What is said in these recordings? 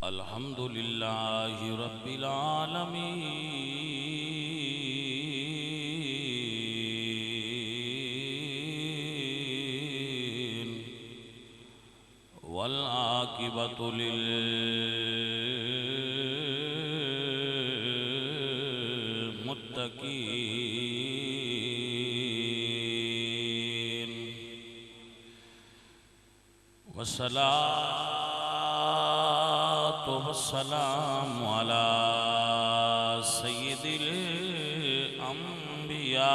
अल्हम्दुलिल्लाहि रब्बिल आलमीन वल आकिबतु लिल मुत्तकीन वस्सलातु वस्सलामु अला सय्यिदिल अंबिया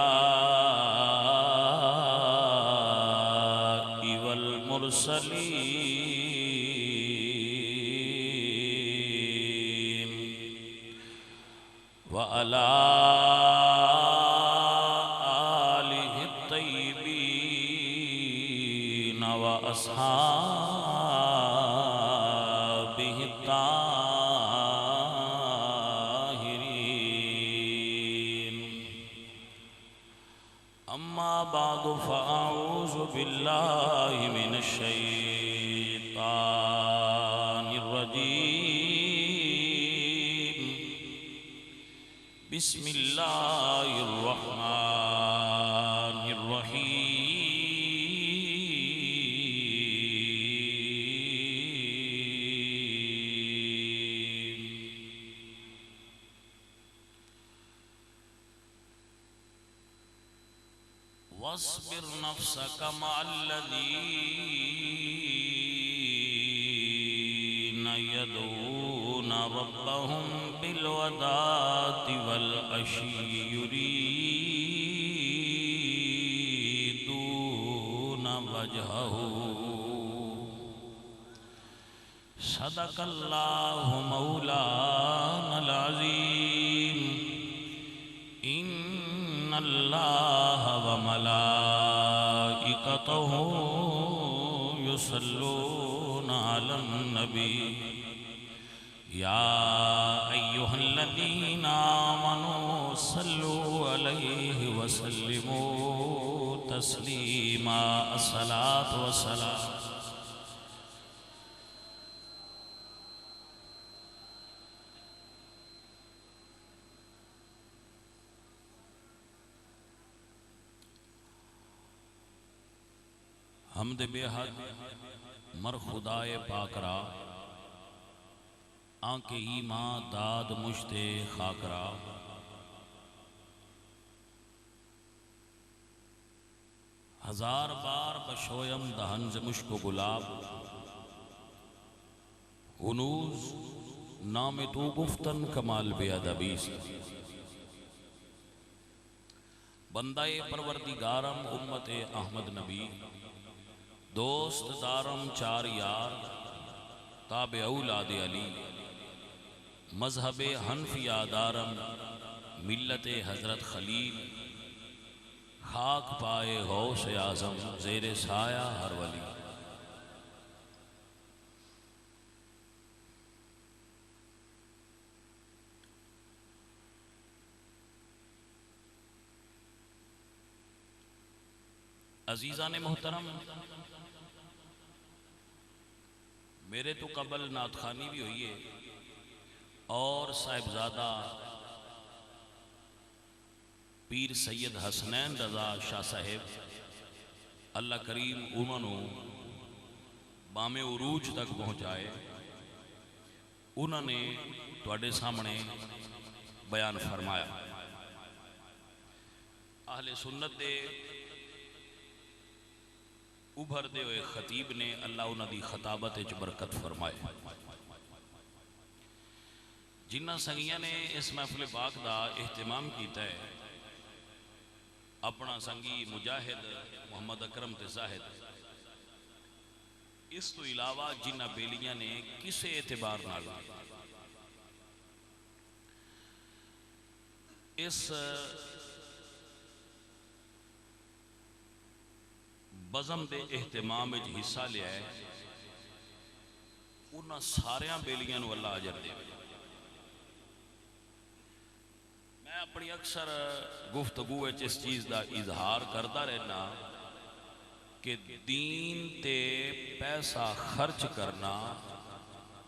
वल मुरसलीन व अला आलिहि तय्यिबीन व अस्हाबिहि ताहिरीन। अम्मा बादु फ़अऊज़ु बिल्लाहि मिनश शैतानिर रजीम। बिस्मिल्लाहिर रहमानिर रहीम। वस्बिर नफ्सक मअल्लज़ीना यदऊना रब्बहुम बिलगदाति वल अशी युरीदूना वजहहू। सदकल्लाहु मौलानल अज़ीम। इन्नल्लाह व मलाइकतहू युसल्लूना अलन नबी। या अय्युहल्लज़ीना आमनू सल्लू अलैहि वसल्लिमू तस्लीमा। अस्सलातु वस्सलाम। हमद बेहद मर खुदाए पाकरा आंके ईमा दाद मुश्ते खाकरा। हजार बार बशोयम दहन ज मुश्को गुलाब। हुनूज नाम तू गुफ्तन कमाल बेअदबी। बंदाए परवरदिगारम उम्मते अहमद नबी। दोस्त दारम चार यार ताबे औलाद अली। मजहब हनफिया दारम मिल्लत हजरत खलील। खाक पाए गौस आजम ज़ेरे साया हर वली। अजीज़ा ने मोहतरम, मेरे तो कबल नातखानी भी हुई है और साहिबजादा पीर सैयद हसनैन रजा शाह साहेब अल्लाह करीम उन्होंने बामे उरूज तक पहुँचाए। उन्होंने तुहाडे सामने बयान फरमाया। आहले सुन्नत दे उभरते हुए खतीब ने अल्लाह उन्होंने खताबत च बरकत फरमाए। जिन्ना संगिया ने इस महफिल पाक का एहतमाम किया है, अपना संगी मुजाहिद मोहम्मद अकरम ते जाहिद, इस तो इलावा जिन्ना बेलियां ने किसी एतबार नाल इस बज़म के एहतमाम में हिस्सा लिया है, उन्होंने सारिया बेलियां नूं अल्लाह अजर दे। मैं अपनी अक्सर गुफ्तगू इस चीज़ का इजहार करता रहना कि दीन ते पैसा खर्च करना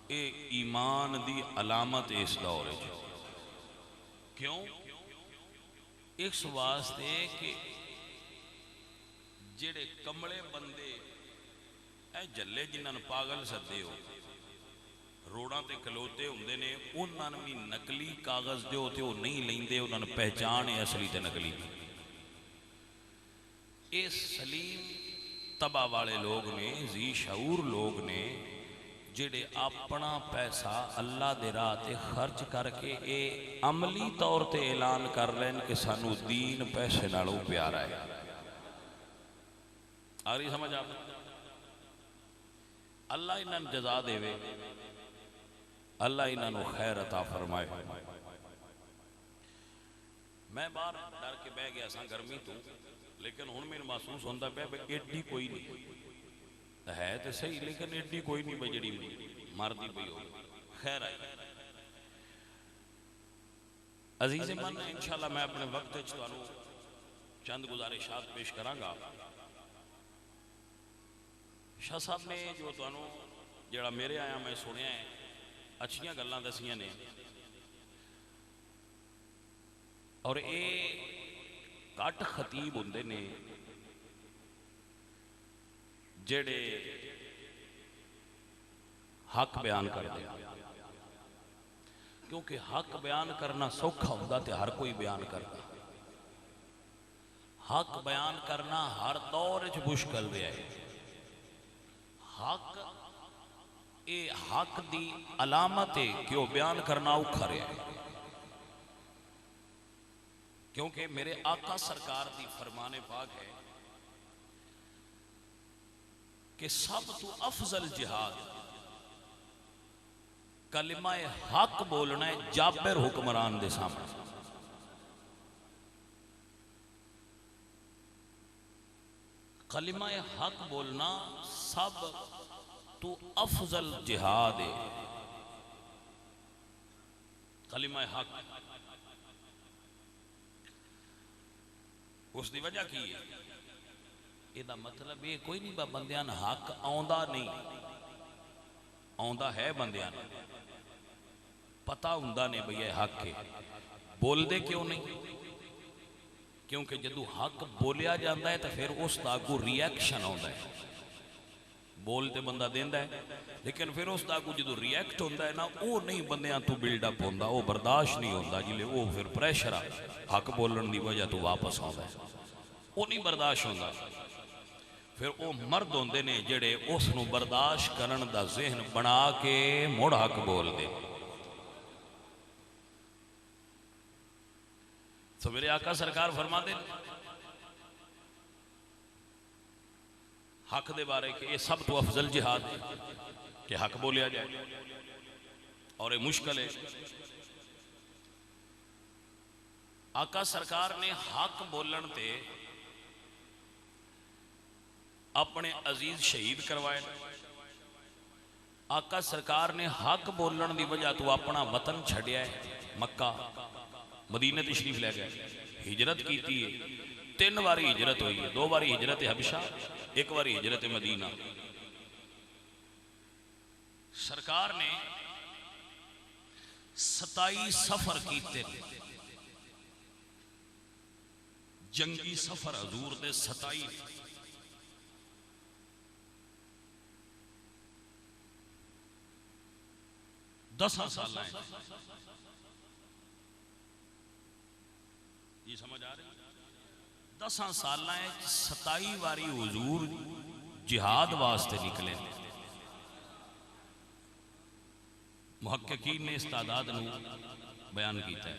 ये ईमान दी अलामत इस दौर च। क्यों? इस वास्ते कि जेड़े कमले बंदे ए जल्ले जिन्होंने पागल सदे हो रोडां ते खलोते होंदे ने, उन्होंने भी नकली कागज़ दो तो नहीं लेंदे, उन्होंने पहचान है असली ते नकली दी। ये सलीम तबा वाले लोग ने, जी शऊर लोग ने, जेड़े अपना पैसा अल्लाह दे राह ते खर्च करके ये अमली तौर ते ऐलान कर रहे हैं कि सानू दीन पैसे नालों प्यारा है। आ रही समझ आप? अल्लाह इन्हां जजा देवे, अल्लाह इन्हों खैर अता फरमाए। मैं बाहर डर के बह गया सा गर्मी तो, लेकिन हुण मैनूं महसूस होंदा पिया भी एडी कोई नहीं है तो सही, लेकिन एडी कोई नहीं भी जी मरदी पई हो। खैर आई अजीज मन, इंशाअल्लाह मैं अपने वक्त तुहानूं चंद गुजारिशात पेश करांगा। शाह साहब ने जो तुहानूं जिहड़ा मेरे आया मैं सुनिया है, अच्छियां गल्लां दसियां ने, और ये घट खतीब होंदे ने जेड़े हक बयान करते हैं। क्योंकि हक बयान करना सौखा होंदा ते हर कोई बयान करता, हक बयान करना हर दौर च मुश्किल रहा है। हक ये हक दी अलामत है कि वह बयान करना औखा रहा है। क्योंकि मेरे आका सरकार दी फरमाने पाक है कि सब तो अफजल जिहाद कलिमा हक बोलना है जाबिर हुक्मरान दे सामने। कलिमा हक बोलना सब तो अफजल जिहाद है। कलिमा हक उसकी वजह की है? इसका मतलब ये कोई नहीं बंदियां हक आउंदा नहीं, आउंदा है बंदियां पता हुंदा नहीं भई यह हक है, बोलते क्यों नहीं? क्योंकि जदों हक बोलिया जाता है तो फिर उसका अगू रिएक्शन आता है। बोल तो बंदा देंदा है, लेकिन फिर उसका अगू जो रिएक्ट होता है ना, वो नहीं बंदियां तो बिल्डअप होता, वो बर्दाश्त नहीं होता। जिले वो फिर प्रैशर हक बोलन की वजह तो वापस आता है, वो नहीं बर्दाश्त होता। फिर वो मर्द होंदे ने जेड़े उसनूं बर्दाश्त करन दा जहन बना के मुड़ हक बोलते। तो मेरे आका सरकार फरमाते हक दे बारे कि ये सब तो अफजल जिहाद है कि हक बोलिया जाए, और ये मुश्किल है। आका सरकार ने हक बोलन ते अपने अजीज शहीद करवाए। आका सरकार ने हक बोलन की वजह तो अपना वतन छड़िया है, मक्का मदीने तशरीफ लै गए, हिजरत की है। 3 बारी हिजरत हुई है, 2 बारी हिजरत हबशा, 1 बारी हिजरत मदीना। सरकार ने 27 सफर किए, जंगी सफर हजूर दे 27 10 साल ये समझ आ रही? 10 साल 27 बारी हुजूर जिहाद वास्ते निकले। मुहक्किकीन ने इस तादाद नूं बयान किया है।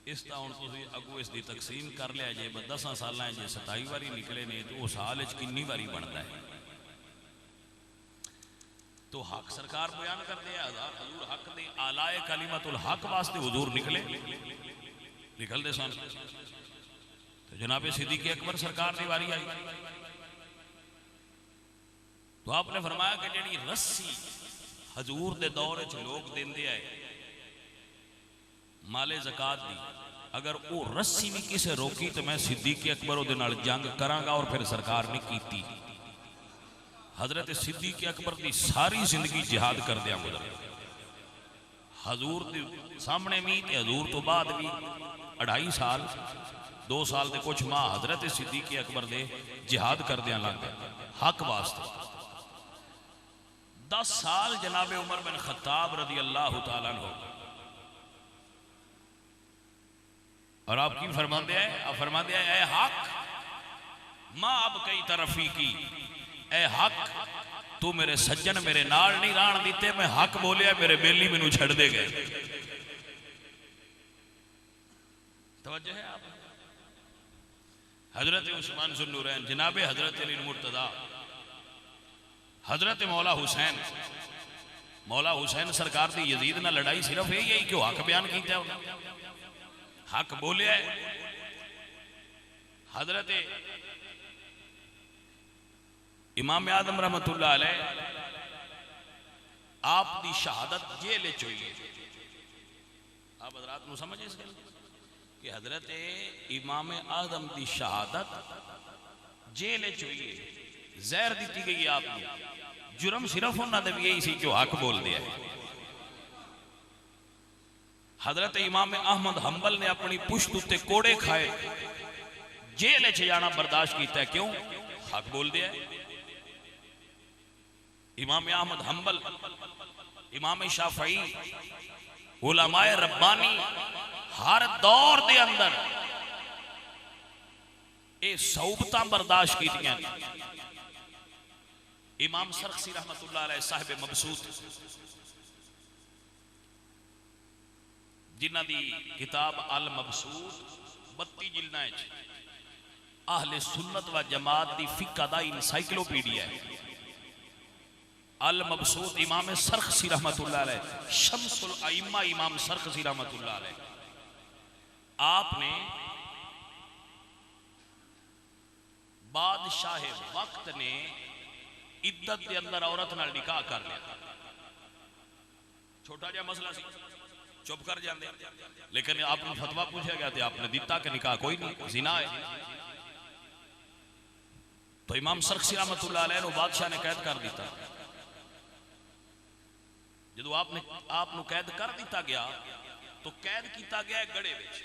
इसका हुण तुसीं अगों इसकी तकसीम कर लिया जे 10 साल जे 27 बारी निकले ने तो उस साल कितनी बारी बनता है? तो हक सरकार बयान करते हैं हजूर हक दे आलाए कलिमतुल हक वास्ते हुजूर निकले, निकलते सन। तो जनाबे सिद्दीक़ अकबर सरकार की वारी आई तो आपने फरमाया कि जी रस्सी हजूर दे दौर च लोग देंदे आए माले ज़कात दी, अगर वो रस्सी भी किसे रोकी तो मैं सिद्दीक़ अकबर उहदे नाल जंग करांगा। और फिर सरकार ने कीती। हजरत सिद्दीक़ अकबर की सारी जिंदगी जिहाद करदियां गुजर हजूर के सामने भी ते हजूर तो बाद भी 2.5 साल 2 साल के कुछ माह हजरत सिद्दीक़ अकबर दे जिहाद करदियां लग गए हक वास्ते। 10 साल जनाबे उमर बिन खत्ताब रज़ी अल्लाह तआला अन्हु और आप की फरमाते हैं, आप फरमाते हैं ए हक मां अब कई तरफी की, ए हक तू मेरे सज्जन मेरे नाल नहीं राण दीते, मैं हक बोलिया मेरे बेली मैनू छड़ दे गए। तवज्जो है आप हजरत उस्मान ज़ुन्नूरैन जनाबे हजरत अली मुर्तज़ा हजरत मौला हुसैन सरकार की यजीद ना लड़ाई सिर्फ यही कि हक बयान किया हक बोलिया। हजरत इमाम आदम रहमतुल्लाह अलैह आप दी शहादत जेल हुई है। आप हजरात को समझे इस गल कि हजरत इमाम आदम की शहादत जेल हुई है, जहर दी गई है आपको। जुर्म सिर्फ उन्होंने भी यही सी कि हक बोल दिया। हजरत इमाम अहमद हंबल ने अपनी पुश्त उत्ते कोड़े खाए जेल च जाना बर्दाश्त किया, क्यों? हक बोल दिया। इमाम अहमद हंबल इमाम शाफई उलमाए रब्बानी हर दौर के अंदर ये सौबत बर्दाश्त की। इमाम सरखसी रहमतुल्लाह अलैह साहिब मबसूत जिन्हां दी किताब अल मबसूत 32 जिल्दां आहले सुन्नत व जमात दी फिक्का दा इंसाइक्लोपीडिया है। अल मबसूत इमाम सरखसी रहमतुल्लाह अलैह शम्सुल आइम्मा इमाम सरखसी रहमतुल्लाह अलैह आपने बादशाह वक्त ने इद्दत के अंदर औरत नाल निकाह कर लिया। छोटा जिहा मसला सी, चुप कर जाते, लेकिन आपने फतवा पूछा गया तो आपने दिता कि निकाह कोई नहीं जिना है। तो इमाम सरखसी रहमतुल्लाह अलैह बादशाह ने कैद कर दिता। जो आपने कैद कर दिता गया तो कैद किया गया गड़े विच।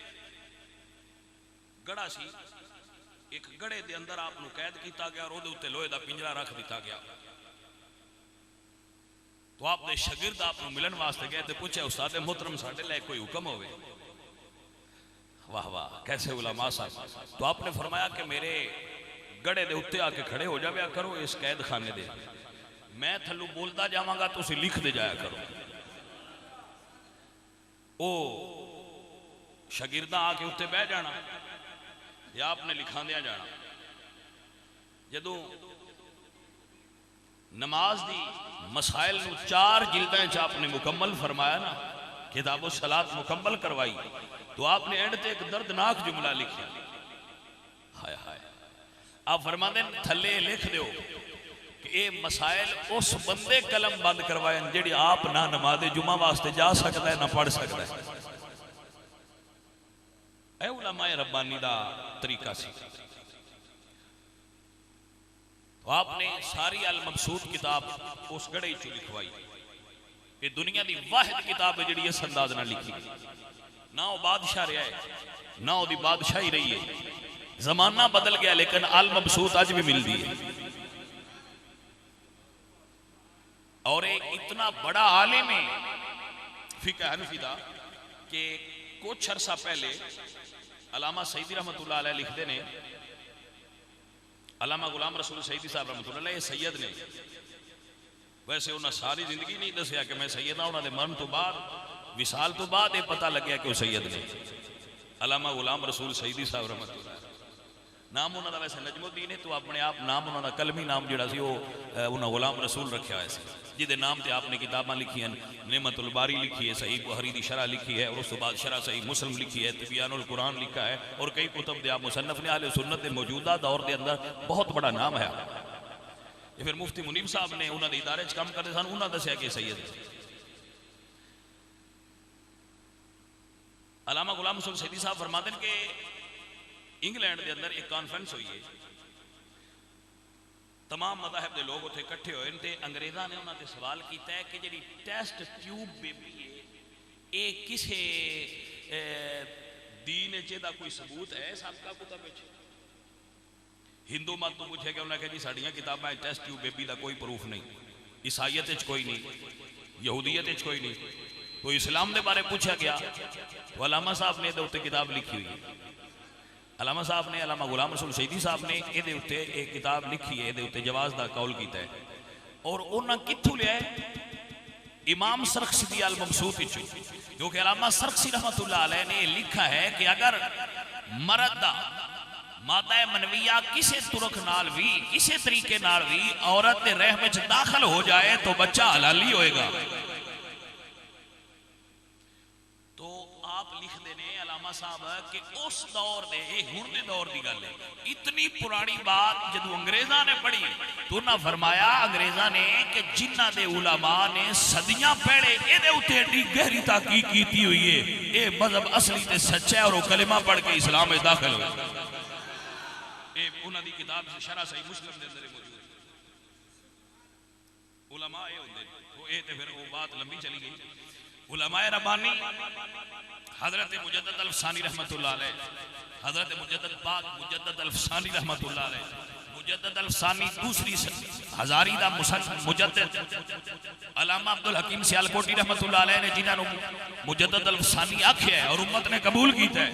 गड़ा सी, एक गड़े के अंदर आपको कैद किया गया और उहदे उत्ते लोहे का पिंजरा रख दिता गया। तो आपने शागिर्द आपको मिलन वास्ते गए तो पूछे उस्ताद मोहतरम साडे लिए कोई हुक्म होवे? वाह वाह कैसे उलमा साहब। तो आपने फरमाया कि मेरे गड़े के उत्ते आके खड़े हो जाया करो इस कैद खाने दे, मैं थल्लू बोलता जावांगा तुसी लिखते जाया करो। ओ शागिर्दा आके उत्ते बह जाना या आपने लिखांदिया जाना। जदों नमाज दी मसाइल नू 4 जिल्दां च आपने मुकम्मल फरमाया ना, किताबो सलात मुकम्मल करवाई, तो आपने एंड ते एक दर्दनाक जुमला लिखा। हाय हाय आप फरमाते थले लिख दो कि ये मसाइल उस बंदे कलम बंद करवाए जिहड़ी आप ना नमाज जुमा वास्ते जा सकता है ना पढ़ सकता है। ऐ उलमाए रब्बानी दा तरीका सी। तो आपने सारी अल मबसूत किताब उस गड़े चो लिखवाई। ये दुनिया की वाहिद किताब है जिहड़ी इस अंदाज नाल लिखी ना। वो बादशाह रहा है ना वो बादशाही रही है। जमाना बदल गया लेकिन अल मबसूत अज भी मिलती है। और एक इतना बड़ा आलिम है फिक़ह हनफी दा कि कुछ अरसा पहले अलामा सईदी रहमतुल्लाह अलैह लिखते ने, अलामा गुलाम रसूल सईदी साहब रहमतुल्लाह अलैह सैयद ने, वैसे उन्हें सारी जिंदगी नहीं दसिया कि मैं सैयद हाँ, उन्होंने मरण तो बाद विसाल तो बाद ये पता लग्या कि वह सैयद ने। अलामा गुलाम रसूल सईदी साहब रहमतुल्लाह नाम उन्होंने वैसे नजमुद्दीन है, तो अपने आप नाम उन्होंने कलमी नाम जोड़ा सी उन्हें गुलाम रसूल रखा हुआ है, जिदे नाम से आपने किताबां लिखी हैं। नेमतुल बारी लिखी है, सही बुखारी दी शरह लिखी है, और उस बाद शरह सही मुस्लिम लिखी है, तिबियानुल कुरान लिखा है, और कई कुतुब दे मुसन्नफ ने आले सुन्नत के मौजूदा दौर के अंदर बहुत बड़ा नाम है। फिर मुफ्ती मुनीब साहब ने उन्होंने इदारे च काम करते सन, उन्होंने दसिया कि सैयद अलामा गुलाम रसूल सईदी साहब फरमाते हैं कि इंग्लैंड के अंदर एक कॉन्फ्रेंस हुई है तमाम मज़ाहिब के लोग उत्थे इकट्ठे होए ते अंग्रेज़ों ने उन्होंने सवाल किया है कि जी टेस्ट ट्यूब बेबी है ये किसे दीन चा कोई सबूत है सबका कुतब हिंदू मत तो पूछे कि उन्हें कहा जी साड़ियाँ किताबें टेस्ट ट्यूब बेबी का कोई प्रूफ नहीं, ईसाईयत कोई नहीं, यहूदीयत कोई नहीं। तो इस्लाम के बारे पूछा गया तो अलामा साहब ने उत्ते किताब लिखी हुई है। अलामा साहब ने अलामा गुलाम रसूल शहीदी साहब ने ये उत्ते एक किताब लिखी है, ये उत्ते जवाज का कौल किया है। और उन्हें कित्थों लिया है? इमाम सरख्सी दी अल मबसूत, क्योंकि अलामा सरख्सी रहमतुल्लाह अलैह ने लिखा है कि अगर मर्द दा मादा मनविया किसी तुरक नाल भी किसी तरीके नाल भी औरत के रहम में दाखिल हो जाए तो बच्चा हलाली होएगा। तो आप लिखते ने अलामा साहब कि उस दौर दे हुण दे दौर की गल है, इतनी पुरानी बात जदों अंग्रेज़ां ने पढ़ी तो उन्हें फरमाया अंग्रेज़ां ने कि जिन्हां दे उलमा ने सदियां पहले इहदे उत्ते एडी गहरी तहकीक की हुई है, ये मजहब असली ते सच्चा है और वो कलिमा पढ़ के इस्लाम में दाखिल हो। उन्होंने किताब से शरह सही मुस्लिम के अंदर मौजूद उलमा ये होंगे। तो ये तो फिर वो बात लंबी चली गई। उलमाए रब्बानी हजरत मुजद्दद अल-अफ़सानी रहमतुल्लाह अलैह, हजरत मुजद्दद पाक मुजद्दद अल-अफ़सानी रहमतुल्लाह अलैह, मुजद्दद अल-अफ़सानी दूसरी हजारी दा मुजद्दद अल्लामा अब्दुल हकीम सियालकोटी रहमतुल्लाह अलैह ने जिन्होंने मुजद्दद अल-अफ़सानी आख्या है और उम्मत ने कबूल किया है।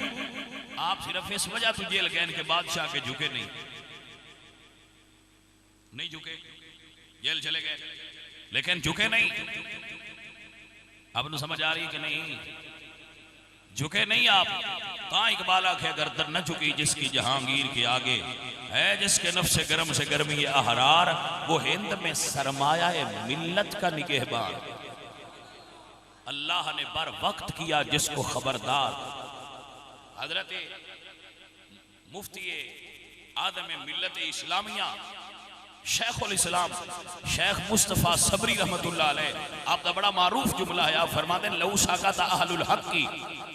आप सिर्फ इस वजह तो जेल गए कि बादशाह के झुके नहीं झुके, जेल चले गए लेकिन झुके नहीं। अब न समझ आ रही कि नहीं? झुके नहीं आप। कहाँ इकबाल आखे गर्दन न झुकी जिसकी जहांगीर के आगे है, जिसके नफ्स गर्म से गर्मी है अहरार, वो हिंद में सरमाया है मिल्लत का निगहबान। अल्लाह ने बर वक्त किया जिसको खबरदार। हजरत मुफ्ती आदम मिल्लत इस्लामिया शेखुल इस्लाम शेख मुस्तफ़ा सबरी रहमतुल्लाह अलैह, आपका बड़ा मारूफ जुमला है। आप फरमाते हैं लौ साकत अहलुल हक़्क़ि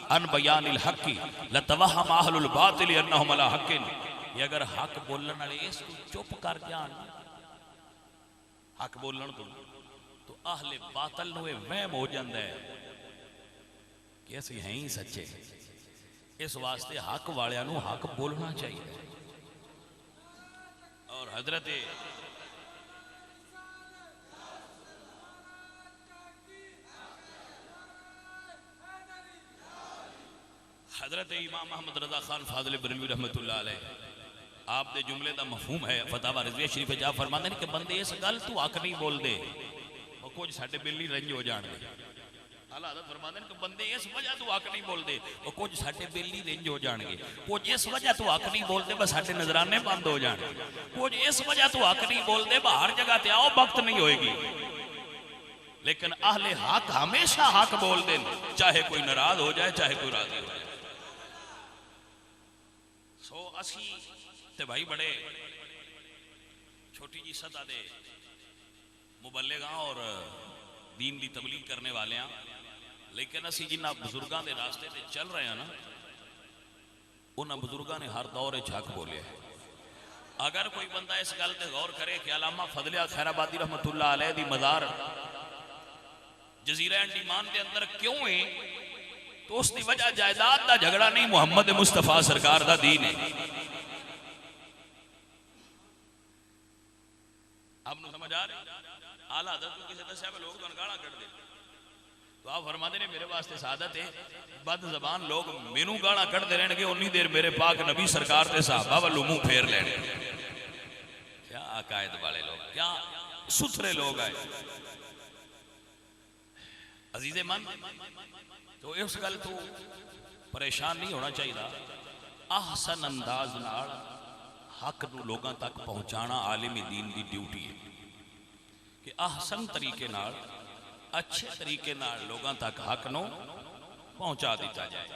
अन बयानिल हक़्क़ि लतवहम अहलुल बातिल अन्नहुम अला हक़्क़िन। ये अगर हक बोलने वाले इसको चुप कर जान, हक बोलन तो अहले बातिल नूं वहम हो जाता है कि असीं हैं ही सच्चे। इस वास्ते हक वालियां नूं हक बोलना चाहिए। और हजरत इमाम मोहम्मद रजा खान फाजिल बरेलवी रहमतुल्लाह अलैह, आप दे जुमले का मफहूम है फतावा रिजविया शरीफ जा फरमाते हैं कि बंदे इस गल तू हक नहीं बोलते और कुछ साडे बिल्ली रंज हो जाणगे। हालात फरमाते हैं कि बंदे इस वजह तो हक नहीं बोलते और कुछ साडे बिल्ली रेंज हो जाएंगे, कुछ इस वजह तो हक नहीं बोलते बस साडे नजराने बंद हो जाएंगे, कुछ इस वजह तो हक नहीं बोलते बाहर जगह ते आओ वक्त नहीं होएगी। लेकिन अहले हक हमेशा हक बोलते हैं, चाहे कोई नाराज हो जाए चाहे कोई राजी हो जाए। सो असी ते भाई बड़े छोटी जी सतह दे मुबल्लिगां और दीन की तबलीग करने वाले हैं, लेकिन असी जिन्होंने बुजुर्गों के रास्ते से चल रहे हैं ना, उन्होंने बुजुर्गों ने हर दौर हक बोलिया। अगर कोई बंदा इस गल पर गौर करे कि अल्लामा फजलिया खैराबादी रहमतुल्लाह अलैह दी मज़ार जजीरा अंडमान के अंदर क्यों है, तो उसकी वजह जायदाद का झगड़ा नहीं, मुहम्मद मुस्तफा सरकार का दीन है। अब समझ आ रही? आला हज़रत को किसी दसिया में लोग गाला कट दे तो आप फरमाते ने मेरे वास्ते सादत है बद जबान लोग मैनू गाला कटते रहेंगे उन्नी देर मेरे पाक नबी सरकार के साहबा वालों मुंह फेर लेने। क्या अकायद वाले लोग, क्या सुथरे लोग आए अजीजे मन। तो इस गल तो परेशान नहीं होना चाहिए। आहसन अंदाज नाल हक नूं लोगों तक पहुँचाना आलिमी दीन की ड्यूटी है कि आहसन तरीके नाल अच्छे तरीके नाल लोगों तक हक नूं पहुँचा दिता जाए।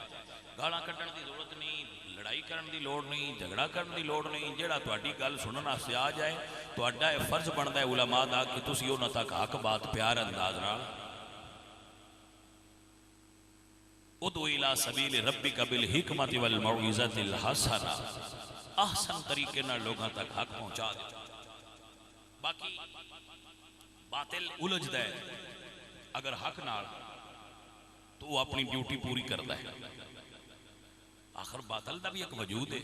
गालां कड्ढण की जरूरत नहीं, लड़ाई करने की लोड़ नहीं, झगड़ा करने की लोड़ नहीं। जिहड़ा तुहाडी गल सुनने वास्ते आ जाए तुहाडा यह फर्ज बनता है उलमा दा कि तुसीं उन्हां तक हक बात प्यार अंदाज नाल उदू इला सबील रब्बिका बिल हिकमति वल मौइज़तिल हसना, आहसन तरीके नाल लोगों तक हक पहुँचा दे। बाकी बातिल उलझदा है अगर हक नाल तो वो अपनी ड्यूटी पूरी करता है। आखिर बातल का भी एक वजूद है।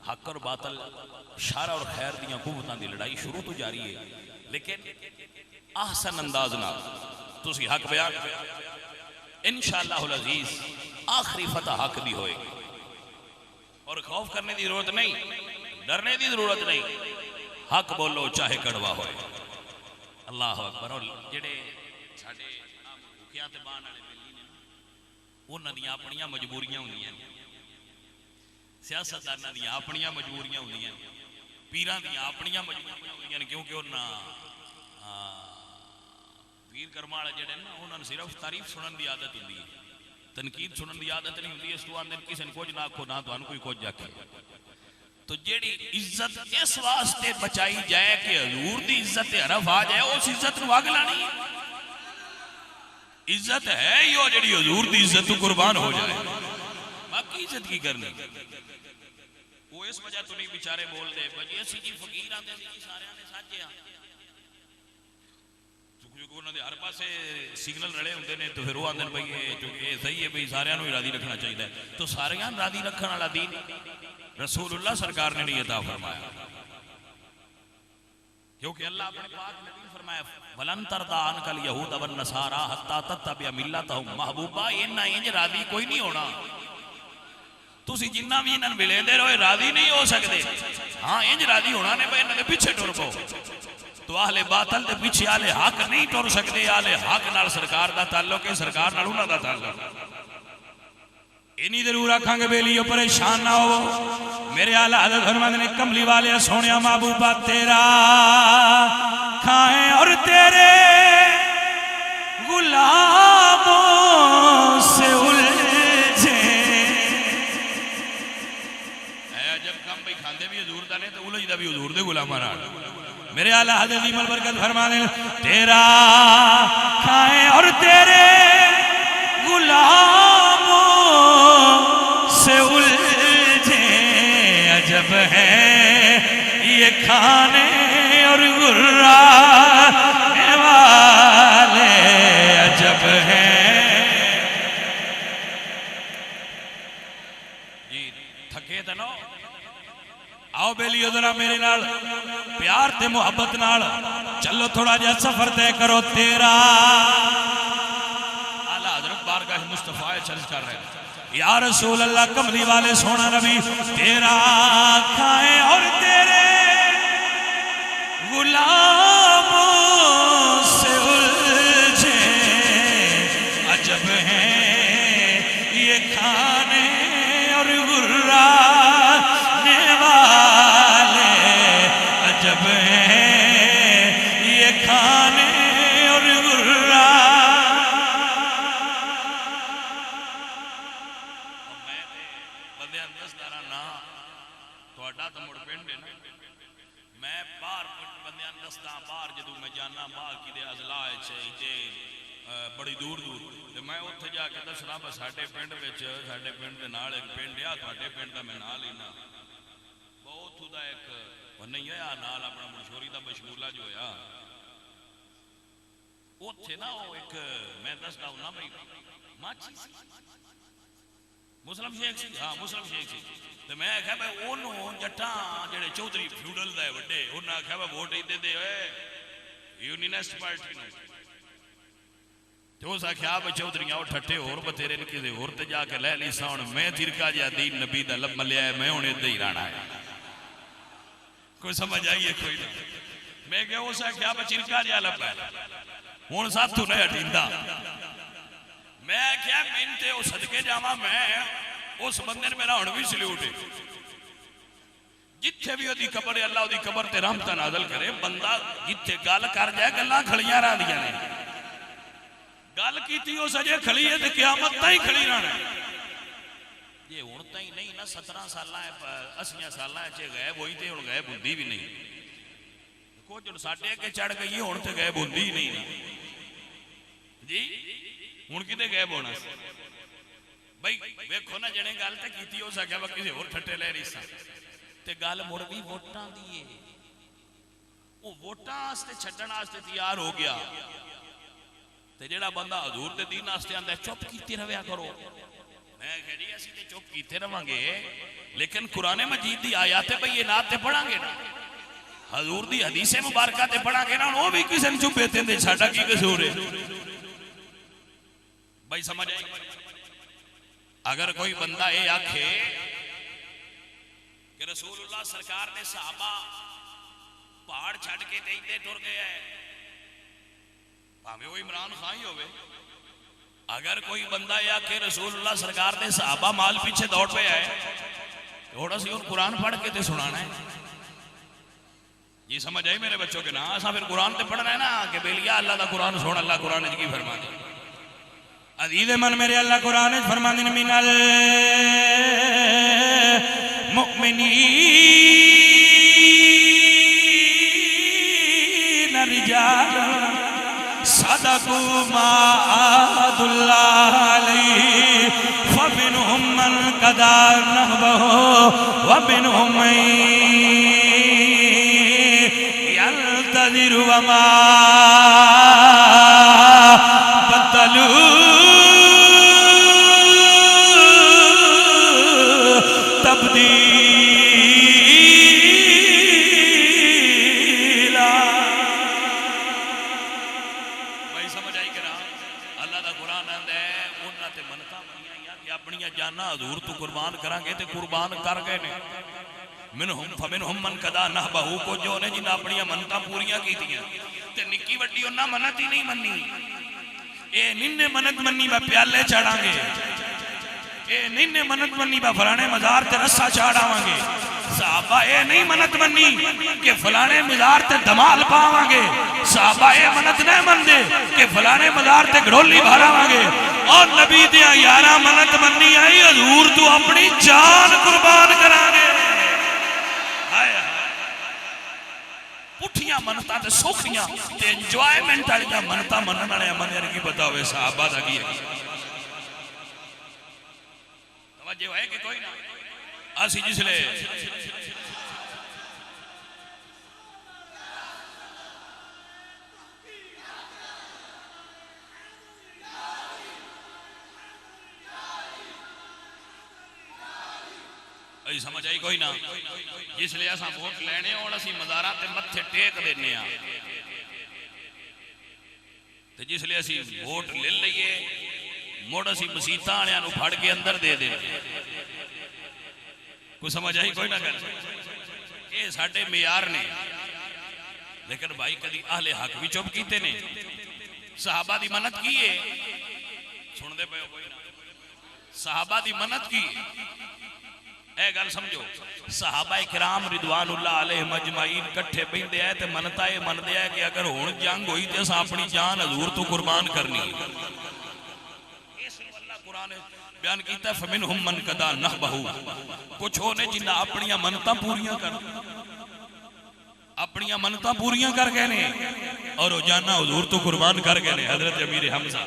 हक और बातल शर और खैर दियां कुव्वतां दी लड़ाई शुरू तो जारी है, लेकिन आहसन अंदाज नाल तुसीं हक बयान इंशाअल्लाहुल अजीज आखिरी फतह हक दी होएगी। और खौफ करने की जरूरत नहीं, डरने की जरूरत नहीं। हक बोलो चाहे कड़वा होए। अल्लाह अकबर। और जेड़े साडे भुखियां ते बाण वाले बेली ने उन्हां दी अपनियां मजबूरियां हुंदियां ने, सियासतदानां दी अपनियां मजबूरियां हुंदियां ने, पीरां दी अपनियां मजबूरियां हुंदियां ने, क्योंकि उन्हां पीर कर्मा वाले जेड़े ना उन्होंने सिर्फ तारीफ सुनने की आदत होंदी है, तनकीद सुनने की आदत नहीं होंदी। इस तो आंदे किसी ने कुछ ना आखो ना तुहानू कोई कुछ आखे। तो जेड़ी इज्जत इस वास्ते बचाई जाए कि हजूर की इज्जत हरफ आ जाए, उस इज्जत को अग लानी। इज्जत है ही वो जेड़ी हजूर की इज्जत तो कुर्बान हो जाए, बाकी इज्जत की करनी। वो इस वजह तो नहीं बेचारे बोल दे भाजी असी जी फकीर आते जी सारे ने साझे आ, क्योंकि उन्होंने हर पासे सिग्नल रले होंगे ने, तो फिर वो आते भाई ये सही है भाई सारे ही राजी रखना चाहिए। तो सारे राजी रखने वाला दीन रसूलुल्लाह सरकार ने नहीं अता फरमाया, क्योंकि अल्लाह अपने पाक नबी ने फरमाया वलन तरदा अनकल यहूद वन नसारा हत्ता तत्तबिअ मिल्लतहुम। महबूबा इन्ना इंज राजी कोई नहीं होना, तुसी जिन्ना भी इन्हां मिलेंदे रहो राजी नहीं हो सकते। हाँ इंज राजी होना ने भाई इन्हां दे पीछे टुर पो। तो आले बातल के पीछे आले हक नहीं टुर सकते। आले हक नाल सरकार का ताल्लुक है, सरकार नाल उन्हां दा ताल्लुक। इन्हीं जरूर आखांगे बेलियो परेशान ना हो। मेरे आला हज़रत फरमाते ने कमली वाले सोने महबूबा तेरा खाए और तेरे गुलामों से उलझे। जब कम भाई खांदे भी हजूर दा ने तो उलझदा भी हजूर दे गुलामां नाल। मेरे आला हज़रत इमाम बरकत फरमाते ने तेरा खाए और तेरे गुलामों से उलझे। अजब है ये खाने और गुर्राने वाले, अजब है। जी थके तो नो आओ बेलियो जरा मेरे नाल प्यार ते मुहब्बत नाल चलो थोड़ा जा सफर तय करो। तेरा आला हज़रत बारगाह मुस्तफा चल कर रहे हैं या रसूल अल्लाह कमली वाले सोना नबी तेरा खाए और तेरे गुलामों से उलझे। अजब है ये खाने और गुर्राने वाले, अजब है ये खाने और गुर्रा। तो मुड़ पिंड है ना, मैं बाहर बंदे दसदा बाहर जो मैं जाना बाहर कि अजला बड़ी दूर दूर तो मैं उत्थे जाके दसना बस साडे पिंड साडे पिंड के नाल एक पिंड आ तुहाडे पिंड का मैं नाल लेना बहुत उदा एक नहीं होया नाल अपना मशहूरी का बशमूला जो होया उत्थे ना वो एक मैं दसदा हूं ना भाई माची मुस्लिम शेख सी। हाँ मुस्लिम शेख सी। तो मैं आख्या भाई ओनू जट्टा जेडे चौधरी फ्यूडल दे वड्डे उन्हें आख्या भाई वोट दे दे यूनियनिस्ट पार्टी ने। तो उस आख्या भाई चौधरी आओ ठट्ठे होर बतेरे ने किसे होर ते जाके लै ली सा। हुण मैं तिरका जिहा दीन नबी दा लब मलिया है, मैं हुण इदां ही रहना है। कोई समझ आई है कोई ना? मैं क्या उस आख्या भाई चिरका जिहा लब है हुण साथू नहीं हटींदा। मैं क्या मेहनते वो सदके जावा मैं उस बंदे ने मेरा हुण भी सल्यूट है। जिथे भी ओदी कबर है अल्लाह ओदी कबर ते रहमत नाज़िल करे। बंदा जिथे गल कर जाए गल्लां खड़ियां रहंदियां ने। गल कीती हो सजे खड़ी है ते क़यामत ताईं खड़ी रहना। ये हुण ताईं नहीं ना 17 सालां 80 सालां च गायब होई ते हुण गायब हुंदी भी नहीं। कुछ हुण साडे अगे चढ़ गई हुण ते गायब हुंदी ही नहीं ना जी। हुण किते गायब होना भाई वेखो ना जने गल ते कीती हो सके किसी होर ठट्टे ले रही सा ते गल मुड़ भी वोटां दी है। वो वोटां वास्ते छड्डण वास्ते तैयार हो गया ते जेड़ा बंदा हजूर दे दीन वास्ते आंदा चुप कीते रव्या करो। मैं कह जी असीं ते चुप कीते रवांगे लेकिन कुरान मजीद दी आयत बय्यिनात ते पढ़ांगे ना, हजूर दी हदीसे मुबारका ते पढ़ांगे ना, वो भी किसी ने चुप देते साडा की कसूर है भाई समझ आई। अगर कोई बंदा ये आखे कि रसूलुल्लाह सरकार ने सहाबा पहाड़ छड़ के इतने टुर गया है, भावें वो इमरान खान ही होवे, अगर कोई बंदा या कि रसूलुल्लाह सरकार ने सहाबा माल पीछे दौड़ पे है थोड़ा सी और कुरान पढ़ के ते सुनाना है जी। समझ आई मेरे बच्चों के ना, असा फिर कुरान ते पढ़ना है ना कि बेलिया अल्लाह दा कुरान सुन, अल्लाह कुरान की फरमा दे अजीज मन मेरे, अल्लाह कुरान फरमा दे मिनल मुमिनीन रिजाल सदकू मा आदुल्लाह अलैहि फमिनहुम मन कदा नहबहु व मिनहुम मन यंतज़िरु व मा बदलू तब्दीला। भाई समझ आई कि ना, अल्लाह दा कुरान आंदा है उन्हां ते मनता मनियां कि अपनियां जानां हजूर तू कुर्बान करांगे ते कुर्बान कर गए ने। मिनहुम फमिनहुम मन कदा नहबहु, को जो ने जिन्हां अपनियां मनतां पूरियां कीतियां ते निक्की वड्डी उन्हां मनत ही नहीं मन्नी। ए निन्ने मनत मन्नी मैं प्याले चढ़ांगे, ए निन्ने मनत मन्नी बा फलाने मजार ते रस्सा चाड़ावांगे। साहबा ए नहीं मनत मन्नी कि फलाने मजार ते धमाल पावांगे। साहबा ए मनत नहीं मनदे कि फलाने मजार ते घड़ोली भरावांगे। और नबी दियां यारां मनत मन्नी आई हजूर तू अपनी जान कुर्बान करांगे। पुठियां मनतां ते सोखियां ते एंजॉयमेंट वालियां मनतां मनण वाले मन की पता होवे साहबा दा की है। जो है कि कोई ना असी जिसले समझ आई कोई ना, जिसले असा वोट लेने और असी मज़ारां ते मत्थे टेक देने आ ते जिसले असी वोट ले लईए मुड़ असी मसीतां वालियां नूं फड़ के अंदर दे दे। कोई समझ आई कोई ना गल, ये साडे मियार ने। लेकिन भाई कदी अहले हक भी चुप कीते ने। सहाबा दी मन्नत की है, सुनदे पे हो कोई ना, सहाबा दी मन्नत की ए गल समझो। सहाबा इकराम रिदवानुल्लाह अलैहिम अजमाइन इकट्ठे बैठे है ते मनता ये मनदे है कि अगर हुण जंग होई ते असां अपनी जान हजूर तो कुर्बान करनी। बयान किया फमिनहुम मन कदा नहबहु, कुछ होने जिन्हां अपनियां मनतां पूरियां कर अपनियां मनतां पूरियां कर गए ने और रोजाना हुजूर तो कुर्बान कर गए ने। हजरत अमीर हमजा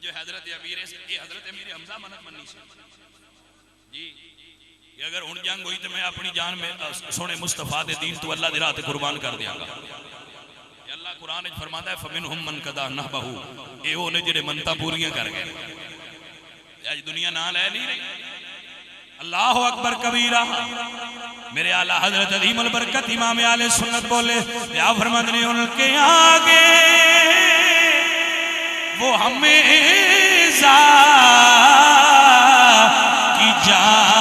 जो हजरत अमीर ये हजरत अमीर हमजा मनत मन्नी जी कि अगर हुण जंग हुई तो मैं अपनी जान में सोने मुस्तफा दे दीन तो अल्लाह दी राह ते कुर्बान कर दियांगा। अल्लाह कुरान में फरमाता है फमिनहुम मन कदा नहबहु, ये वो ने जिहड़े मनतां पूरियां कर गए। आज दुनिया ना ले नहीं रही। अल्लाह अकबर कबीरा। मेरे आला हजरत अजीमुल बरकत इमाम आले सुन्नत बोले या फरमाते हैं उनके आगे वो हमेशा की जाबाजियां,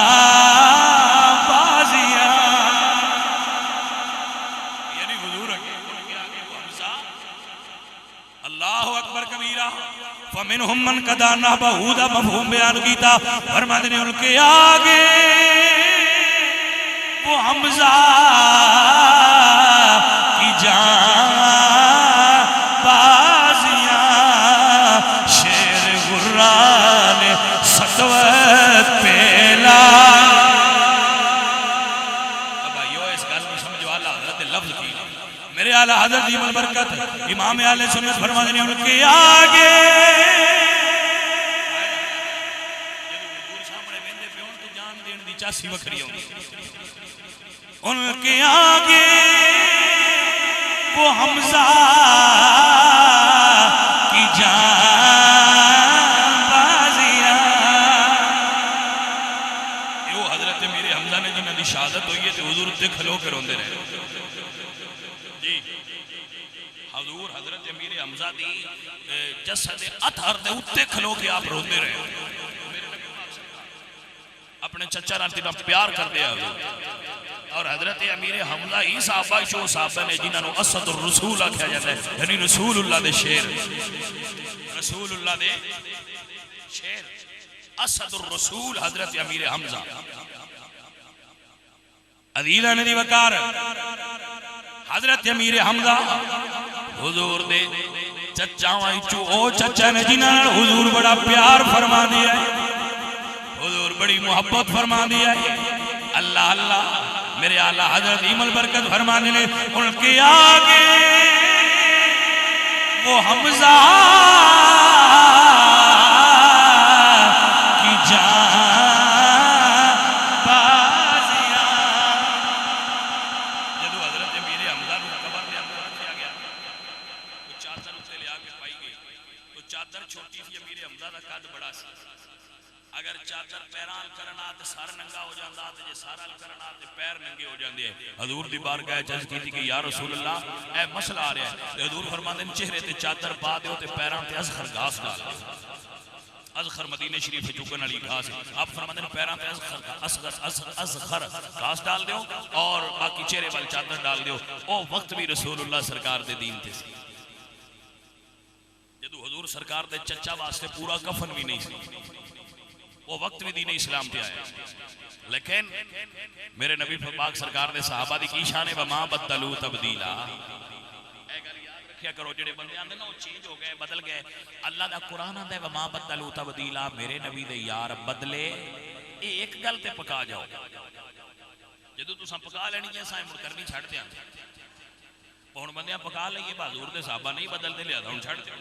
यानी हुजूर उनके आगे वो हमजा। अल्लाह अकबर कबीरा। फमिनहुम मन कदा नहबहु दा मफहूम बयान कीता। फरमाते हैं उनके आगे वो हमजा की जाबाजियां, शेर गुर्रान सतवत पेला। मेरे आला हज़रत इमाम बरकत इमाम आले सुन्नत फरमाते हैं उनके आगे सामने वेंदे पे उन तो जान देने दी चासी वखरी होंदी। उनके आगे वो हमजा की जाबाजियां। वो हजरत मेरे हमजा ने जिन्हों की शहादत हुई है तो हुजूर उत्ते खलो के रोंदे रहे जी। हजूर हजरत मेरे हमजा दी जसद अतहर दे उत्ते खलो के आप रोंदे रहे। अपने चचा नाल कितना प्यार करते हैं और हजरत अमीर हमजा ही साहबा शो साहबा ने जिन्होंने असद रसूल आख्या जाता है, यानी रसूलुल्लाह दे शेर, रसूलुल्लाह दे शेर असद रसूल हजरत अमीर हमजा अदीला ने दी वकार हजरत अमीर हमजा हुजूर दे चचावां चो ओ चचा ने जिन्हां हुजूर बड़ा प्यार फरमा दिया है, हुजूर बड़ी मोहब्बत फरमा दिया है। अल्लाह अल्लाह मेरे आला हजरत इमल बरकत फरमाने ने उनके आगे वो हमजा की जाबाजियां। जदों हजरत मेरे हमजा को कबर दे अंदर रखा गया तो चादर उत्ते ले आके पाई गई। तो चादर छोटी सी, मेरे हमजा का कद बड़ा सी। अगर चादर पैरां करना तो सर नंगा हो जाता, तो जे सारा करना तो पैर नंगे हो जाते हैं। हजूर दी बारगाह अर्ज की कि या रसूल अल्लाह ए मसला आ रहा है। हजूर फरमाते हैं चेहरे ते चादर पा दो ते पैरां ते अज़खर घास डाल दो। अज़खर मदीने शरीफ चुकन वाली घास है। आप फरमाते हैं पैरां ते अज़खर घास डाल दो और बाकी चेहरे वाल चादर डाल दो। ओ वक्त भी रसूलुल्लाह सरकार दे दीन ते सी। जदों हजूर सरकार दे चचा वास्ते पूरा कफन भी नहीं सी, वो वक्त भी दीन इस्लाम पे आया। लेकिन मेरे नबी पाक सरकार ने सहाबा दी की शान है वमा बदलू तब्दीला। ए गल याद रखिया करो, जेडे बंदे आंदे ना वो चेंज हो गए, बदल गए। अल्लाह दा कुरान आंदा है वमा बदलू तब्दीला, मेरे नबी दे यार बदले। ये एक गल ते पका जाओ, जदों तुसां पका लेनी है सां मुड़ करनी छड़ देंगे। हुण बंदियां पका लईए बहादुर दे सहाबा नहीं बदलते, लिया हुण छड़ दे।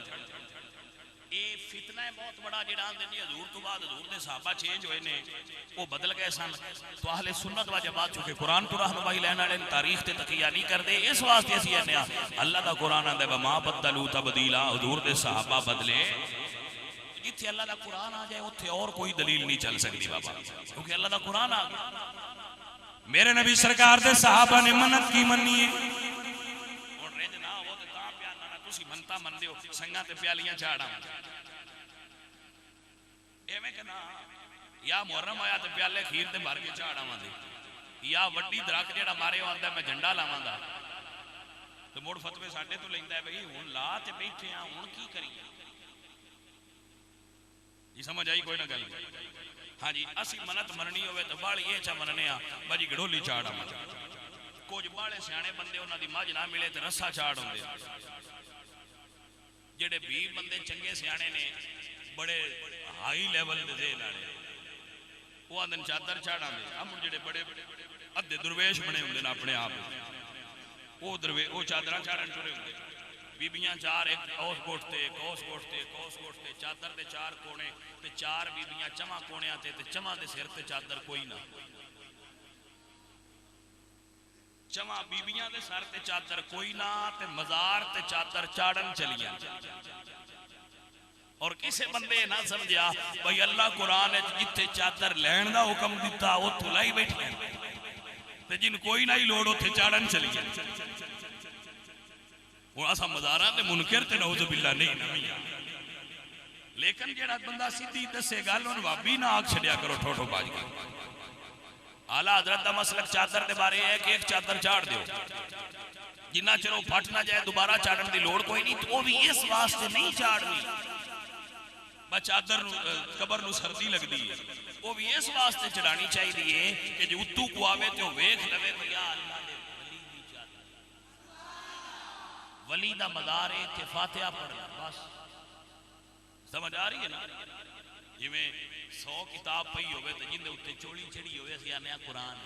ये फितना है बहुत बड़ा जेड़ा आंदे ने हजूर तो बाद हजूर दे सहाबा चेंज होए ने, वो बदल गए सन। तो अहले सुन्नत व जमात चुके कुरान तो रहनुमाई लैन वाले तारीख ते तकिया नहीं करते। इस वास्ते असीं कहने अल्लाह दा कुरान आंदा वमा बदलू तब्दीला, हजूर दे सहाबा बदले। जिथे अल्लाह दा कुरान आ जाए उत्थे और कोई दलील नहीं चल सकती बाबा, क्योंकि अल्लाह दा कुरान आ गया। मेरे नबी सरकार दे सहाबा ने मन्नत की मन्नी है। मनता मनते हो संगा ते प्यालियां झाड़ा एवें के ना, या मुहर्रम आया तो प्याले खीर ते भर के झाड़ावां दे, या वड्डी दरख जेड़ा मारे आंदा मैं झंडा लावांगा। तो मुड़ फतवे साडे तो लैंदा है भाई हुण ला ते बैठे आ, हुण की करिए जी। समझ आई कोई ना गल? हाँ जी, असी मनत मननी होवे तो बाली ये चा मनने आ बाजी गड़ोली झाड़ावां। कुछ बाले सियाणे बंदे उन्हां दी मझ ना मिले तो रस्सा झाड़ होंदे। जेडे 20 बंदे चंगे सियाणे ने बड़े हाई लेवल दे लाने वो आंदे चादर झाड़ा दे। हम जेडे बड़े अद्धे दुर्वेश बने होंदे ने अपने आप, वो चादर झाड़न टुरे होंदे। बीबियां चार एक औस गोठते एक औस गोठते एक औस गोठते, चादर दे चार कोने ते चार बीबियां चमा कोणियां ते चमा दे सिर ते चादर कोई ना। चमा बीबियां दे सर ते चादर कोई ना, ते मजार ते चादर चाड़न चलिया। और किसी बंदे ना समझा भाई अल्लाह कुरान जिथे चादर लैन दा हुक्म दिता उत्थों लाई बैठे, ते जिन कोई ना ही लोड़ उत्थे चाड़न चलिए। हुण असां मज़ारां दे मुनकर ते नऊज़ बिल्लाह नहीं नवी, लेकिन जेड़ा बंदा सीधी दसे गल उन वाबी ना आख छड़िया करो ठोठो बाज के। आला हजरत दा मसलक चादर के बारे है कि एक चादर चाड़ दो, जिन्ना चलो फट ना जाए दोबारा चाड़न की लोड़ कोई नहीं। तो वो भी इस वास्ते नहीं चाड़नी चादर कबर नूं सर्दी लगती है, वो भी इस वास्ते चढ़ानी चाहिए कि जो उत्तू को आवे तो वेख लवे भैया अल्लाह दे वली दा मज़ार है कि फातिहा पढ़ना बस। समझ आ रही है ना? जिवें 100 किताब पई होवे तो जिंदे उत्ते चोली चढ़ी होवे असीं आने कुरान,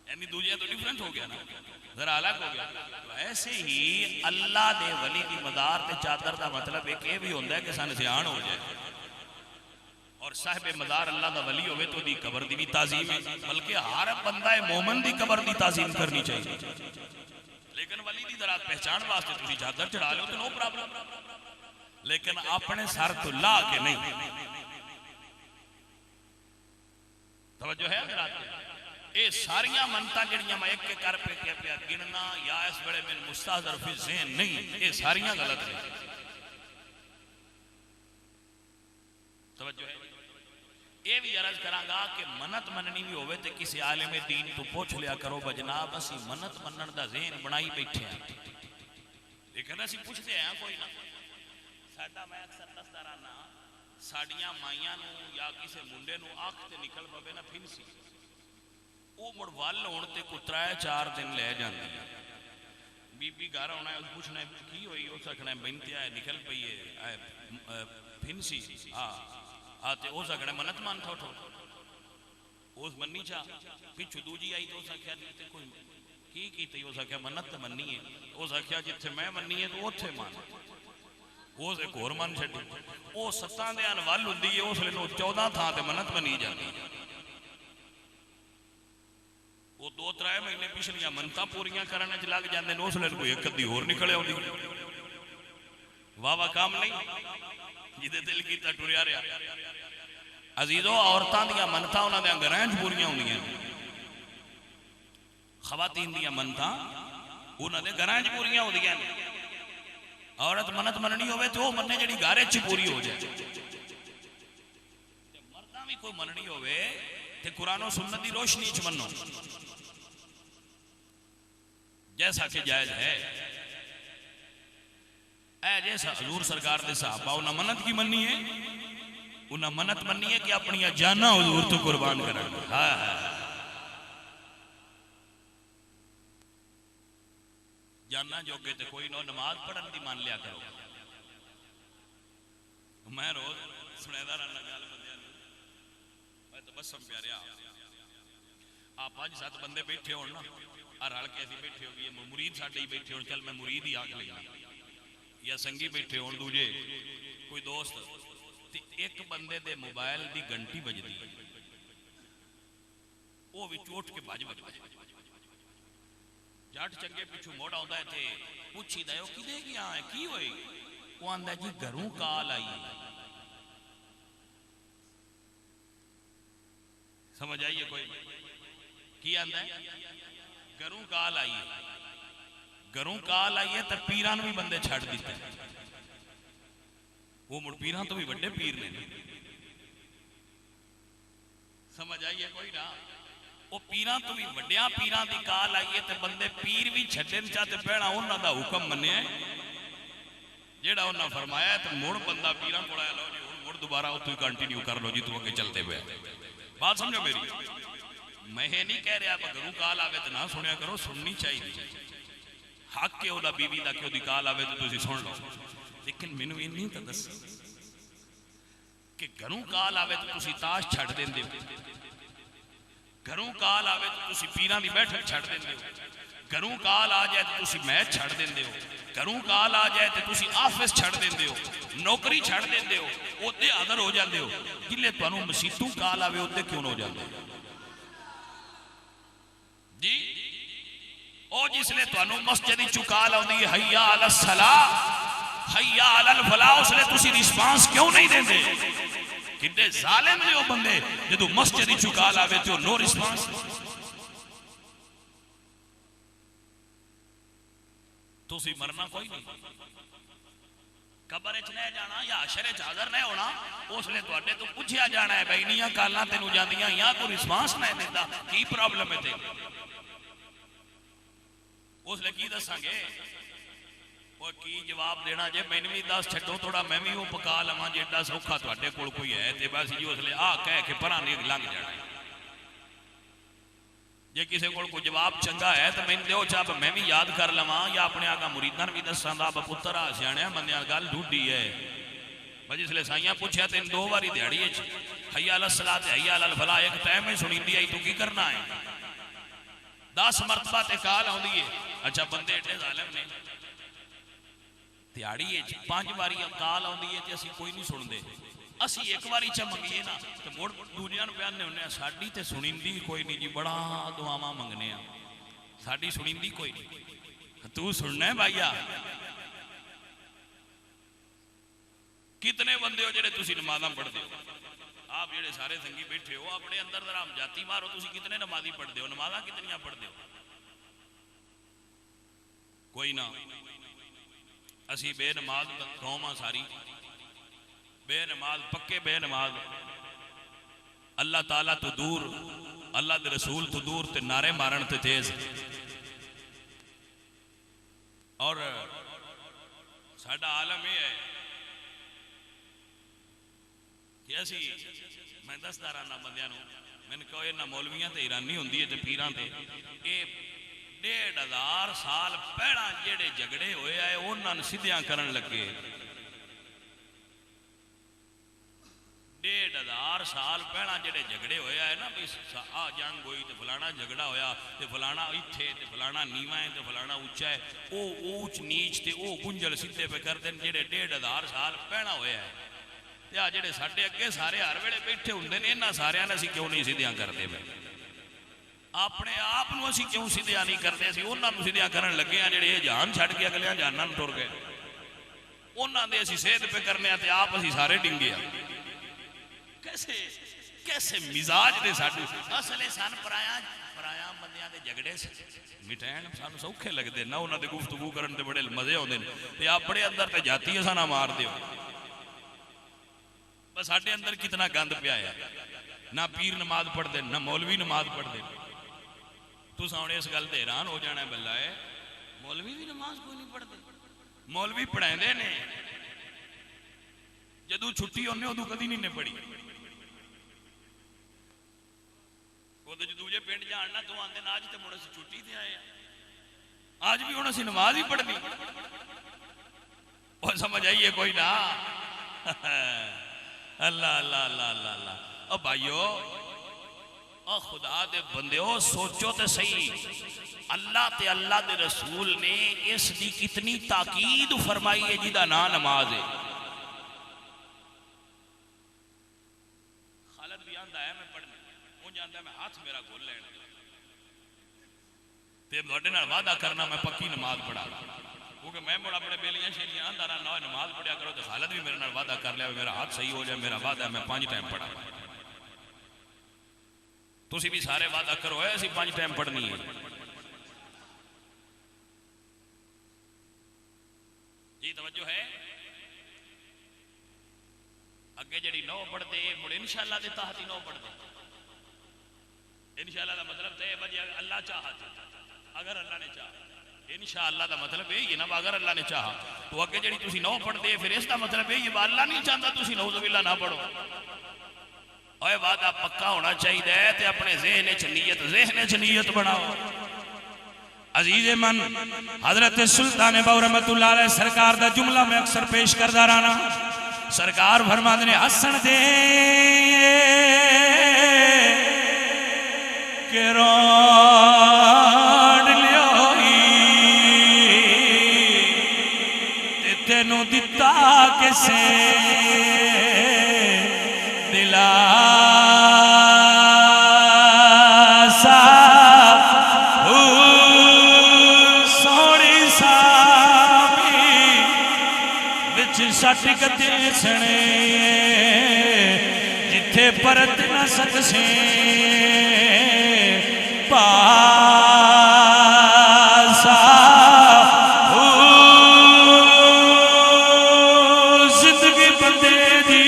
यानी दूजे तो डिफरेंट हो गया ना, जरा अलग हो गया। तो ऐसे ही अल्लाह दे वली दी मदार ते चादर का मतलब एक ये भी होता है कि सन सियाण हो जाए। और साहिब मज़ार अल्लाह का वली होवे तो दी कबर दी भी ताजीम है, बल्कि हर बंदा मोमन दी कबर दी ताजीम करनी चाहिए। लेकिन वली दी दरात पहचान वास्ते तुम चादर चढ़ा लो तो नो प्रॉब्लम, लेकिन अपने सर तो ला के नहीं। तवज्जो है ये सारिया मनता जड़ियां मैं एक एक कर पे गिनना या इस बड़े मेरे मुस्ताज़र फी ज़हन नहीं, ये सारिया गलत है। तवज्जो है। ये भी अर्ज करांगा कि मनत मननी भी होवे ते किसी आलिम दीन तो पूछ लिया करो जनाब असी मनत मनन दा ज़हन बनाई बैठे हैं, लेकिन असी पूछते हैं कोई ना। साडा मैं अक्सर दसदा रहना साडियां माइयां नूं या किसी मुंडे नूं अख ते निकल पवे ना फिनसी, वो मुड़ वल होण ते कोई 3-4 दिन ले जांदी है। बीबी घर आना है पूछना की होई, उस आखना बिनतिया निकल पई है फिनसी हाँ ते उस आखना मनत मान थो उस मन्नी चा पिछू दूजी आई तो उस आख्या कोई की उस आख्या मनत मन्नी है, उस आख्या जिथे मैं मन्नी है तो उथे मान, उस एक होर मन छड्डी। वो 7 दिन वल हुंदी है उस वेले 14 थां ते मनत मनी जाती है। वो 2-3 महीने पिछलियां मनता पूरियां करने च लग जाते हैं, उस वेले कोई एक अद्धी होर निकल आउंदी। वाह वाह काम नहीं जिदे दिल कीता टुरिया रहा। अजीजो औरतां दियां मनता उन्हां दे घरां च पूरियां हुंदियां, खवातीन दियां मनता उन्हां दे घरां च पूरियां हुंदियां। औरत मनत मननी होवे तो मन्ने जिहड़ी घर च पूरी हो जाए। मर्दां भी कोई मननी होवे ते कुरान और सुन्नत दी रोशनी च मनो जैसा कि जायज है। जैसा हजूर सरकार दे सहाबा उन्हें मनत की मन्नी है, उन्हें मनत मन्नी है कि अपनी जाना हजूर तो कुर्बान करेंगे। हाँ जाना जोगे तो कोई ना नमाज पढ़न की मान लिया करो। मैं रोज सुनेदा रहना गल बंदियां नूं, मैं तो बस प्यारे आप 5-7 बंदे बैठे हो ना रल के असीं बैठे हो गए, मुरीद साडे ही बैठे हो, चल मैं मुरीद ही आख लेना, या संगी बैठे हो दूजे कोई दोस्त, ते एक बंदे दे मोबाइल दी घंटी बजदी वो भी उठ के भज जट चंगे पिछू मोड़ आउंदा है ते पुछीदा है किदे गया है की होई, वो आंदा जी घरों काल आई। समझ आइए कोई की आंदा है घरों काल आई है। घरों काल आई है तो पीरां भी बंदे छड़ दिते, वो मुड़ पीरां तो भी बड़े पीर ने। समझ आइए कोई ना, वो पीरां तो भी वड्डिया पीरां दी काल आई है तो बंदे पीर भी छड्डन चाहते पहना उन्हां दा हुक्म मन्निया जेड़ा उन्हां फरमाया तो मुड़ बंदा पीरां कोल आया, लो जी हुण मुड़ दोबारा उत्थों ही कंटिन्यू कर लो जी, तू अगे चलते पे। बात समझो मेरी, मैं ये नहीं कह रहा घरों काल आवे तो ना सुनिया करो, सुननी चाहिए, हक के ओदा बीवी दा कि ओदी काल आवे तो तुसीं सुन लो, लेकिन मैनू इन्नी तो दस कि घरों काल आवे तो तुसीं ताश छड्ड देंदे हो, घरों काल आवे तो तुसीं पीरां दी बैठक छड्ड देंदे हो, घरों काल आ जाए तो तुसीं मैच छड्ड देंदे हो, घरों काल आ जाए तो तुसीं ऑफिस छड्ड देंदे हो, नौकरी छड्ड देंदे हो, ओदे हाज़र हो जाते हो। जिले तुहानूं मसीतों काल आवे ओदे क्यों हो जाते जी? ओ जिसले तुहानूं मस्जिद दी काल आउंदी है हय्या अलस सलाह हय्या अलल फलाह, उसले तुसीं रिस्पांस क्यों नहीं देंदे? कितने जालिम ने वो बंदे जो मस्जिद दी काल आवे तो नो रिस्पांस। तुसीं मरना कोई नहीं, कबर च नहीं जाना या हशर च हाज़र नहीं होना, उसने तुहाडे तो पूछया जाना है भाई इन्नियां कालां तैनूं जांदियां या कोई रिस्पांस नहीं देता, की प्रॉब्लम है तेरी? उसले की दसांगे और की जवाब देना जे मैनूं भी दस छड्डो थोड़ा मैं भी वो पका लवां जेड़ा सौखा तुहाडे कोल कोई है ते बस जी उसले आ कह के परां नहीं लंघ जाना। जे किसी को कोई जवाब चंगा है तो मैंने दो चाप मैं भी याद कर लवां या अपने आगा मुरीदां भी दसां दा पुत्तर आ सियाणिया बंदियां गल ढूंढी है भाई जिसले साइयां पूछया तेन 2 बारी दिहाड़ी हय्या अलस सलाह ते हय्या अलल फलाह एक टाइम में सुनींदी आई तू की करना है 10 मरतबा ते काल आउंदी है। अच्छा बंदे एडे जालिम ने दिहाड़ी 5 बारी काल आउंदी है ते असीं कोई नहीं सुनदे, असी एक बारी च मंगीए ना तो मुड़ दूजिया प्याने होने साड़ी तो सुनींदी कोई नहीं जी, बड़ा दुआवां मंगने साड़ी सुनींदी कोई नहीं। तू सुनना है भाईया, कितने बंदे हो जेडे तुसी नमाज़ां पढ़दे हो? आप जेडे सारे संगी बैठे हो अपने अंदर जरा जाती मारो, तुसी कितने नमाजी पढ़दे हो? नमाज़ां कितनियां पढ़दे हो? कोई ना। असी बेनमाज कौम आ सारी, बेनमाज पक्के बेनमाज। अल्लाह ताला तो दूर, अल्लाह दे रसूल तो दूर, ते नारे मारन ते तेज। और साडा आलम यह है कि असी, मैं दसदा रहना बंदियां नूं, मैंने कहो इन्हां मौलवियां ते हैरानी हुंदी है ते पीरां ते, ये 1500 साल पहला जेड़े झगड़े होए आए उन्हां नूं सिद्धियां करन लगे। 1500 साल पहला जेडे झगड़े होया है ना, भी आ जंग हुई तो फलाना झगड़ा होया तो फलाना इत्थे ते फलाना नीवा है तो फलाना उच्चा है, वो ऊंच नीच ते वो गुंजल सीधे पे करते हैं जेडे 1500 साल पहला होया है। ते आ जेडे साडे अगे सारे हर वेले बैठे हुंदे ने, इन्हां सारियां ने असीं क्यों नहीं सीधियां करते? अपने आप नूं असीं क्यों सीधियां नहीं करते? असीं उन्हां नूं सीधियां करन लगे हैं जेडे जहान छड्ड के अगलियां जहानां नूं टुर गए। उन्हां दे असीं सेहत पे करने ते आप असीं सारे डिंगे आ। कैसे कैसे मिजाज दे साडू असले सन पराया पराया बंदियां दे झगड़े मिटाण सानू सौखे लगदे ना, उन्हां दे गुफ्तगू करन ते बड़े मजे आउंदे ने, ते अपने अंदर ते जाती असां ना मार दिओ। बस साडे अंदर कितना गंद पिया है, ना पीर नमाज पढ़दे ना मौलवी नमाज पढ़दे। तुसां हुण इस गल ते हैरान हो जाना है, बल्ला है मौलवी भी नमाज कोई नहीं पढ़दे। मौलवी पढ़ांदे ने, जदों छुट्टी होने उदों कदी नहीं ने पढ़ी। दूजे पिंड जाना तो आते ना, अज तो मुड़ असीं छुट्टी ते आए, आज भी हुण असीं नमाज ही पढ़नी। और समझ आइए कोई ना। अल्लाह अल्लाह अल्लाह अल्लाह अल्लाह। ओ भाइयों, ओ खुदा दे बंदियों, सोचो तो सही, अल्लाह ते अल्लाह दे रसूल ने इसकी कितनी ताकीद फरमाई है जिहदा नाम नमाज है। खालिद भी आंदा है मैं पढ़ने, वो जानता मैं हाथ मेरा खोल लेना ते तुहाडे नाल वादा करना मैं पक्की नमाज पढ़ा, क्योंकि मैं मुड़ अपने बेलियां शेलियां आंदा ना नमाज पढ़िया करो। तो खालिद भी मेरे नाल वादा कर लिया, मेरा हाथ सही हो जाए, मेरा वादा मैं 5 टाइम पढ़ा। तुसी भी सारे वादा करो है असीं 5 टाइम पढ़नी है जी। तवज्जो है। अगे जी 9 पढ़ते मुड़ इंशाअल्लाह दे तहत ही 9 पढ़ते। इंशाअल्लाह का मतलब तो बजे अल्लाह चाहत, अगर अल्लाह ने चाहा। इंशाअल्लाह का मतलब यही है ना, अगर अल्लाह ने चाहा। तो अगे जी तुसी 9 पढ़ते फिर इसका मतलब यही है अल्लाह नहीं चाहता तुसी नऊज़ुबिल्लाह ना पढ़ो। और वादा पक्का होना चाहिए ते अपने ज़हन च नीयत बनाओ। अजीज़े मन, हजरत सुल्तान बाऊ रहमतुल्लाह अलैह सरकार दा जुमला मैं अक्सर पेश करदा रहना। सरकार फरमांदे ने हसन दे के रोड लियोई ते तेनू दिता किसे दिला सट कते सने जिथे परत न सकसे पासा जिंदगी बंदे दी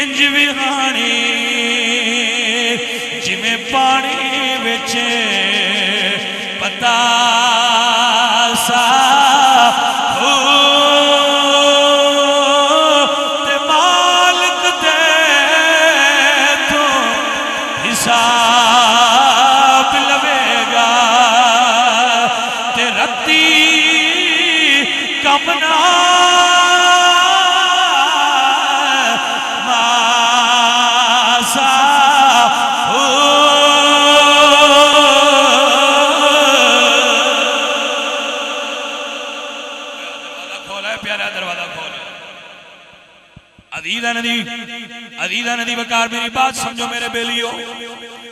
इंज विहानी जिमें पानी विच पता सा हिसाब लवेगा ते रत्ती कमना अजीजा नदी बकार मेरी बात समझो मेरे बेलियो,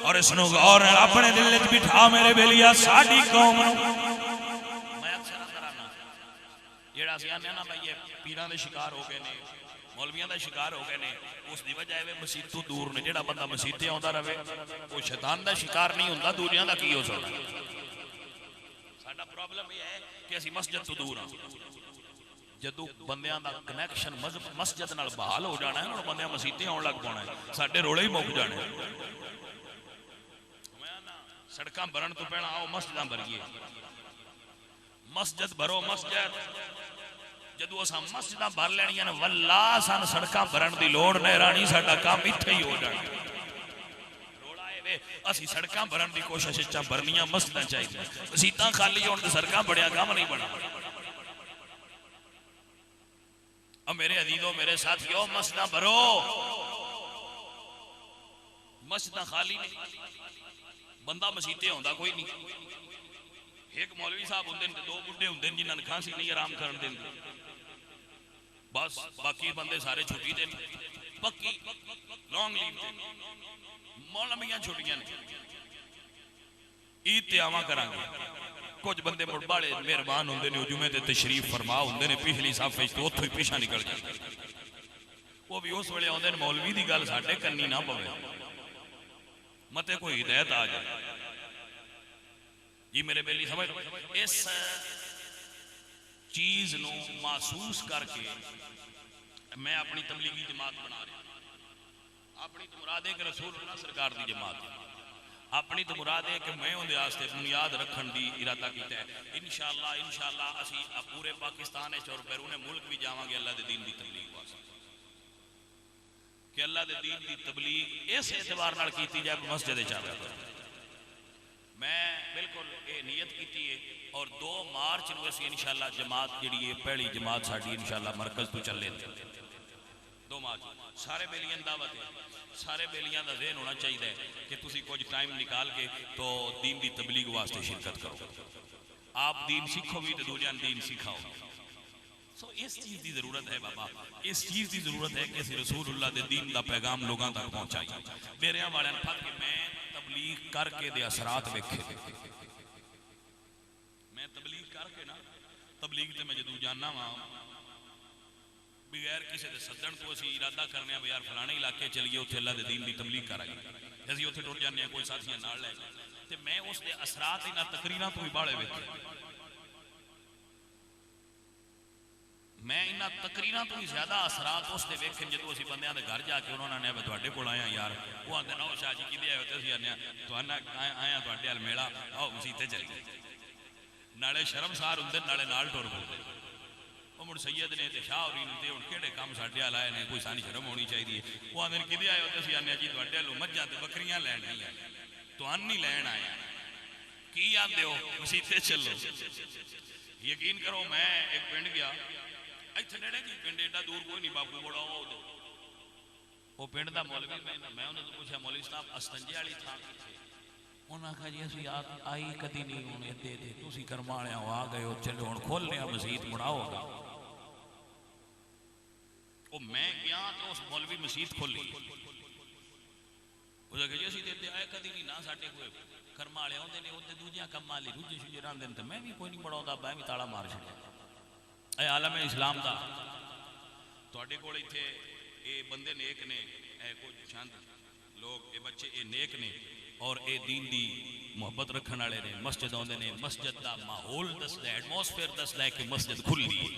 और इसनों गौर अपने दिल च बिठा मेरे बेलिया। साडी कौम मैं अक्सर कराना जेड़ा सी आने ना भाई ये पीरां दे शिकार हो गए ने, मौलवियां दा शिकार हो गए ने, उसकी वजह है मसीत तो दूर ने। जेड़ा बंदा मसीत ते आउंदा रहे वो शैतान दा शिकार नहीं हुंदा, दूरियां दा की हो सकदा। साडा प्रॉब्लम ये है कि असीं मस्जिद तो दूर हां। जदों बंदियां दा कनैक्शन मस्जिद नाल बहाल हो जाना है, हुण बंदियां मसीतें आउण लग पाना है, साडे रोले ही मुक जाने। सड़कां भरन तो पहला आओ मस्जिदां भरीए, मस्जिद भरो मस्जिद। जदों असां मस्जिदां भर लैणियां ने वल्ला सन सड़कां भरन दी लोड़ नहीं रानी, साडा काम इत्थे ही हो जाना। रोला है असीं सड़कां भरन दी कोशिश च भरनियां मस्जिदां चाहिए, मसीतां खाली होण ते सड़कां बड़िया काम नहीं बना। अब मेरे अजीजों मेरे साथियों मस्जिदां भरो, मस्जिदां खाली नहीं, बंदा मसीते आउंदा कोई नहीं। एक मौलवी साहब होंदे ने, दो बुढ़े होंदे ने जिन्हां नूं खांसी नहीं आराम करन देंदे, बस बाकी बंदे सारे छुट्टी दे पक्की लॉन्ग लीव ते। मौलवियां छुट्टियां ने, ईद ते आवां करांगे। कुछ बंदे मुड़ बाले मेहरबान होंदे ने, जुमे ते तशरीफ फरमा होंदे ने, पिछली साफ तो उत्थों ही पिछा निकल जाते। वो भी उस वेले आउंदे ने मौलवी दी गल साडे कन्नी ना पवे, मते कोई हिदायत आ जाए जी मेरे बेली। समझ इस चीज नू महसूस करके मैं अपनी तबलीगी जमात बना रहा। अपनी तो मुराद है कि रसूलुल्लाह सरकार की जमात, अपनी तो मुराद है कि मैं उहदे वास्ते बुनियाद रखने की इरादा किया है। इंशाअल्लाह असी पूरे पाकिस्तान और बैरूने मुल्क भी जावांगे अल्लाह दे दीन की तबलीग वास्ते, कि अल्लाह दे दीन की तबलीग इस एतबार नाल कीती जाए मस्जिद च आवे। मैं बिल्कुल ये नियत की है, और 2 मार्च को असी इंशाअल्लाह जमात जी है पहली जमात साड़ी इंशाअल्लाह मरकज तो चले 2 मार्च। सारे बेलियां दावत है, सारे बेलियां का ज़हन होना चाहिए कि तुसी कुछ टाइम निकाल के तो दीन की तबलीग वास्ते शिरकत करो। आप दीन सीखो भी तो दूसरे दीन सिखाओ। सो इस चीज़ की जरूरत है बाबा, इस चीज़ की जरूरत है कि असीं रसूलुल्लाह दे दीन का पैगाम लोगों तक पहुँचाइए। डेरियां वालियां फक के मैं तबलीग करके दे असरात वेखे, मैं तबलीग करके ना तबलीग ते मैं जदों जाना वा बगैर किसी के सदन तो असीं इरादा करने भी यार फलाने इलाके चलीए उत्थे अल्लाह दे दीन की तबलीग कराइए, असीं उत्थे टुर जाने कोई साथियां नाल लै ते मैं उस दे असरात इन्हां तकरीरां तो भी बाले वेखे। मैं इन्हां तकरीरां तो भी ज्यादा असरात उस दे वेखे जदों असीं बंदियां दे घर जाके उन्होंने ने तुहाडे कोल आया यार, वो आंदे ना शाह जी किदे आए हो ते असीं आने तुहाडा आया तुहाडे अल मेला आओ मसीते चलीए। नाले शर्मसार हुंदे नाले नाल टुर पौंदे। मुड़ सैयद ने ते शाह होरी ने ते हुण किहड़े काम साडे अल आए ने, कोई सानी शर्म होनी चाहिए। वो आंदे किदे आए हो ते असीं आने जी तुहाडे अल मज्जां ते बकरियां लैण नहीं आए, तुहानू नहीं लैण आए। की आंदे हो मसीते चलो। यकीन करो मैं एक पिंड गया इत्थे नेड़े जी, पिंड एडा दूर कोई नहीं, बाबू बड़ा वो पिंड का मौलवी। मैं उन्होंने पूछा मौलवी साहब अस्तंजे वाली थां कित्थे? उन्होंने आखा जी असीं आई कदी नहीं, हुण इत्थे ते तुसीं करमां वालियां आ गए हो, चलो हुण खोलने मसीत मुड़ाओगा। वो मैं गया तो उस मौलवी मसीत खोली, उसने कहा जी असीं ते आए कदी नहीं ना, साडे कोई करमां वाले आउंदे ने उत्ते दूजियां कम्मां लई रुझे शुझे रहिंदे ने, ते मैं भी कोई नहीं बनाउंदा, मैं भी ताला मार छड्डिया। ए आलम इस्लाम का तुहाडे कोल इत्थे ये बंदे नेक ने, कुछ चंद लोग ये बच्चे ये नेक ने और ये दीन दी मुहब्बत रखने वाले ने, मस्जिद आउंदे ने, मस्जिद का माहौल दसदा है, एटमोसफेयर दसदा है कि मस्जिद खुली है।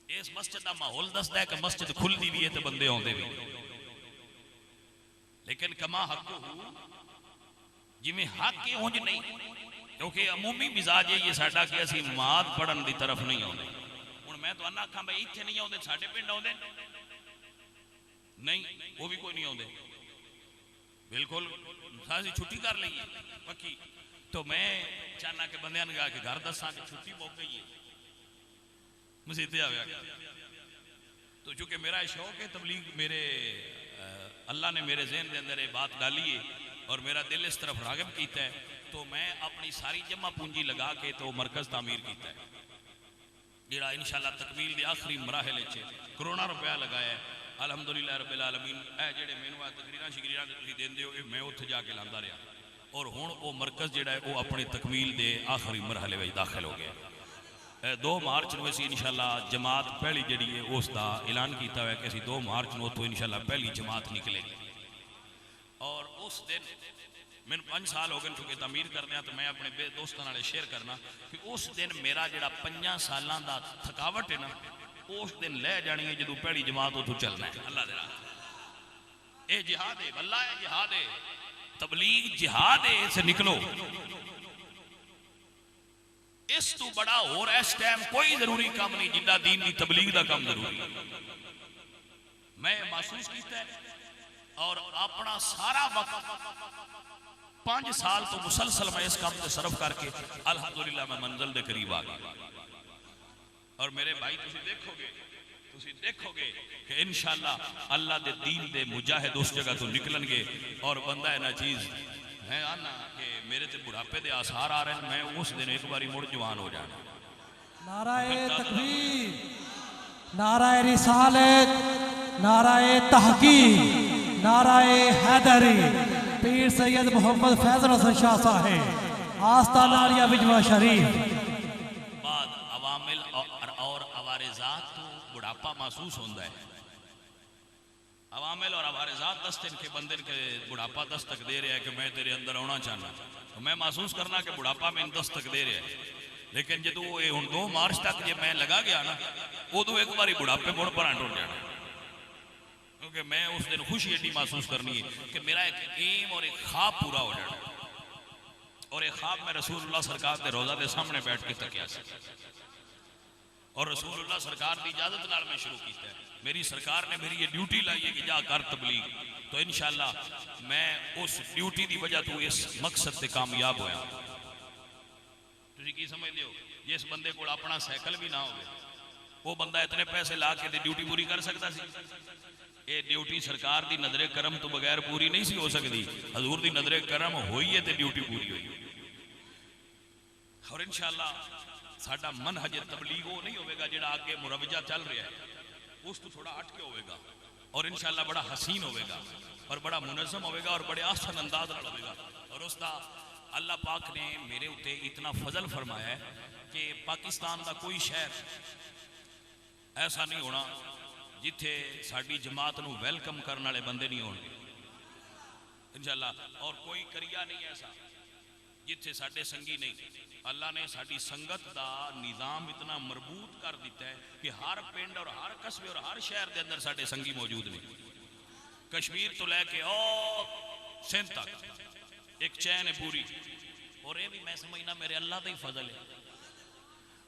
इस मस्जिद का माहौल दसदा है कि मस्जिद खुलदी भी है तो बंदे आउंदे भी। लेकिन कमा हक जिमें हक है उंज नहीं, क्योंकि अमूमी मिजाज ये साडा कि असीं माद पढ़न की तरफ नहीं आउंदे। हुण मैं तुहानूं आखां भाई इत्थे नहीं आउंदे, साडे पिंड आउंदे नहीं, वो भी कोई नहीं आउंदे, बिल्कुल असीं छुट्टी कर लईए पक्की। तो मैं चाहना कि बंदियां नूं के घर दसां कि छुट्टी मुक गई है, मसीते आया। तो चूंकि मेरा शौक है तबलीग, मेरे अल्लाह ने मेरे जहन के अंदर ये बात डाली है और मेरा दिल इस तरफ राग़िब किया है, तो मैं अपनी सारी जमा पूंजी लगा के तो मरकज़ तामीर किया है। जिहड़ा इंशाअल्लाह तकमील के आखिरी मराहल करोड़ों रुपया लगाया है। अलहमदुलिल्लाह रब्बिल आलमीन। ए जिहड़े मैनू तकरीरां शकरीरां तुसीं देंदे हो मैं उत्थे जाके लांदा रहा और हुण वो मरकज़ जिहड़ा है वो अपनी तकमील के आखिरी मरहले में दाखिल हो गया। 2 मार्च को असीं इंशाअल्लाह जमात पहली जिहड़ी है उसका ऐलान किया हुआ कि असीं 2 मार्च को उत्थों इंशाअल्लाह पहली जमात निकलेगी। और उस दिन मैंने 5 साल हो गए चुके तमीर करने, तो मैं अपने दोस्तों नाल शेयर करना कि उस दिन मेरा जिहड़ा 5 सालों का थकावट है ना उस दिन लै जानी है जो पहली जमात उतों चलना है। अल्लाह दे राह ये जिहाद है, वल्लाह है जिहाद है, तबलीग जिहाद है, इसे निकलो। इस तो बड़ा और इस टाइम कोई जरूरी काम नहीं जिन्ना दीन की तबलीग का काम जरूरी है। मैं महसूस किया और अपना सारा वक्त 5 साल तो मुसलसल मैं इस काम से सर्व करके अल्हम्दुलिल्लाह मैं मंजिल के करीब आ गया। और मेरे भाई तुसी देखोगे कि इंशाअल्लाह अल्लाह दे दीन दे मुजाहिद उस जगह तो निकलणगे। और बंदा है ना चीज मैं आना कि मेरे ते बुढ़ापे दे आसार आ रहे हैं, मैं उस दिन एक बारी मुड़ जवान हो जाना। नाराए तकबीर, नाराए रिसालत, नाराए तहकीक, नाराए हैदरी, पीर सैयद मोहम्मद फैजल हसन शाह साहेब, आस्ताना आलिया विजवा शरीफ। बाद अवामिल और अवारिजात तो बुढ़ापा महसूस होता है। अवामिल और अवारिजात दस्तक के बंदे के बुढ़ापा दस्तक दे रहा है कि मैं तेरे अंदर आना चाहना, तो मैं महसूस करना कि बुढ़ापा में दस्तक दे रहा है। लेकिन जो ये हूँ 2 मार्च तक जो मैं लगा गया ना उदो एक बार बुढ़ापे मुड़ पर टुट जाना, क्योंकि मैं उस दिन खुशी एडी महसूस करनी है कि मेरा एक एम और एक ख्वाब पूरा हो जाना। और एक ख्वाब मैं रसूलुल्लाह सरकार के रोज़ा के सामने बैठ के तकिया और रसूलुल्लाह सरकार की इजाजत नाल मैं शुरू किया है। मेरी सरकार ने मेरी ये ड्यूटी लाई है कि जा कर तबलीग, तो इंशाअल्लाह मैं उस ड्यूटी की वजह तो इस मकसद से कामयाब होया। तुसीं की समझते हो जिस बंदे को अपना साइकिल भी ना हो वो बंदा इतने पैसे ला के ड्यूटी पूरी कर सकता सी? ये ड्यूटी सरकार की नजरे करम तो बगैर पूरी नहीं सी हो सकती। हजूर की नजरे करम हुई है तो ड्यूटी पूरी हुई। और इंशाअल्लाह साडा मनहज तबलीग वो नहीं होगा जिहड़ा आगे मुरवजा चल रहा है, उस तो थोड़ा हट के होगा और इंशाअल्लाह बड़ा हसीन होगा और बड़ा मुनज़्ज़म होगा और बड़े आसान अंदाज नाल होगा। और उसका अल्लाह पाक ने मेरे उत्ते इतना फजल फरमाया है कि पाकिस्तान का कोई शहर ऐसा नहीं होना जिथे साडी जमात नूं वेलकम करने वाले बंदे नहीं होंगे इंशाअल्लाह। और कोई करिया नहीं ऐसा जिथे साडे संगी नहीं। अल्लाह ने साडी संगत का निज़ाम इतना मजबूत कर दिता है कि हर पिंड और हर कस्बे और हर शहर के अंदर साडे संगी मौजूद ने। कश्मीर तो लैके सिंध तक एक चैन है पूरी। और ये भी मैं समझना मेरे अल्लाह का ही फजल है।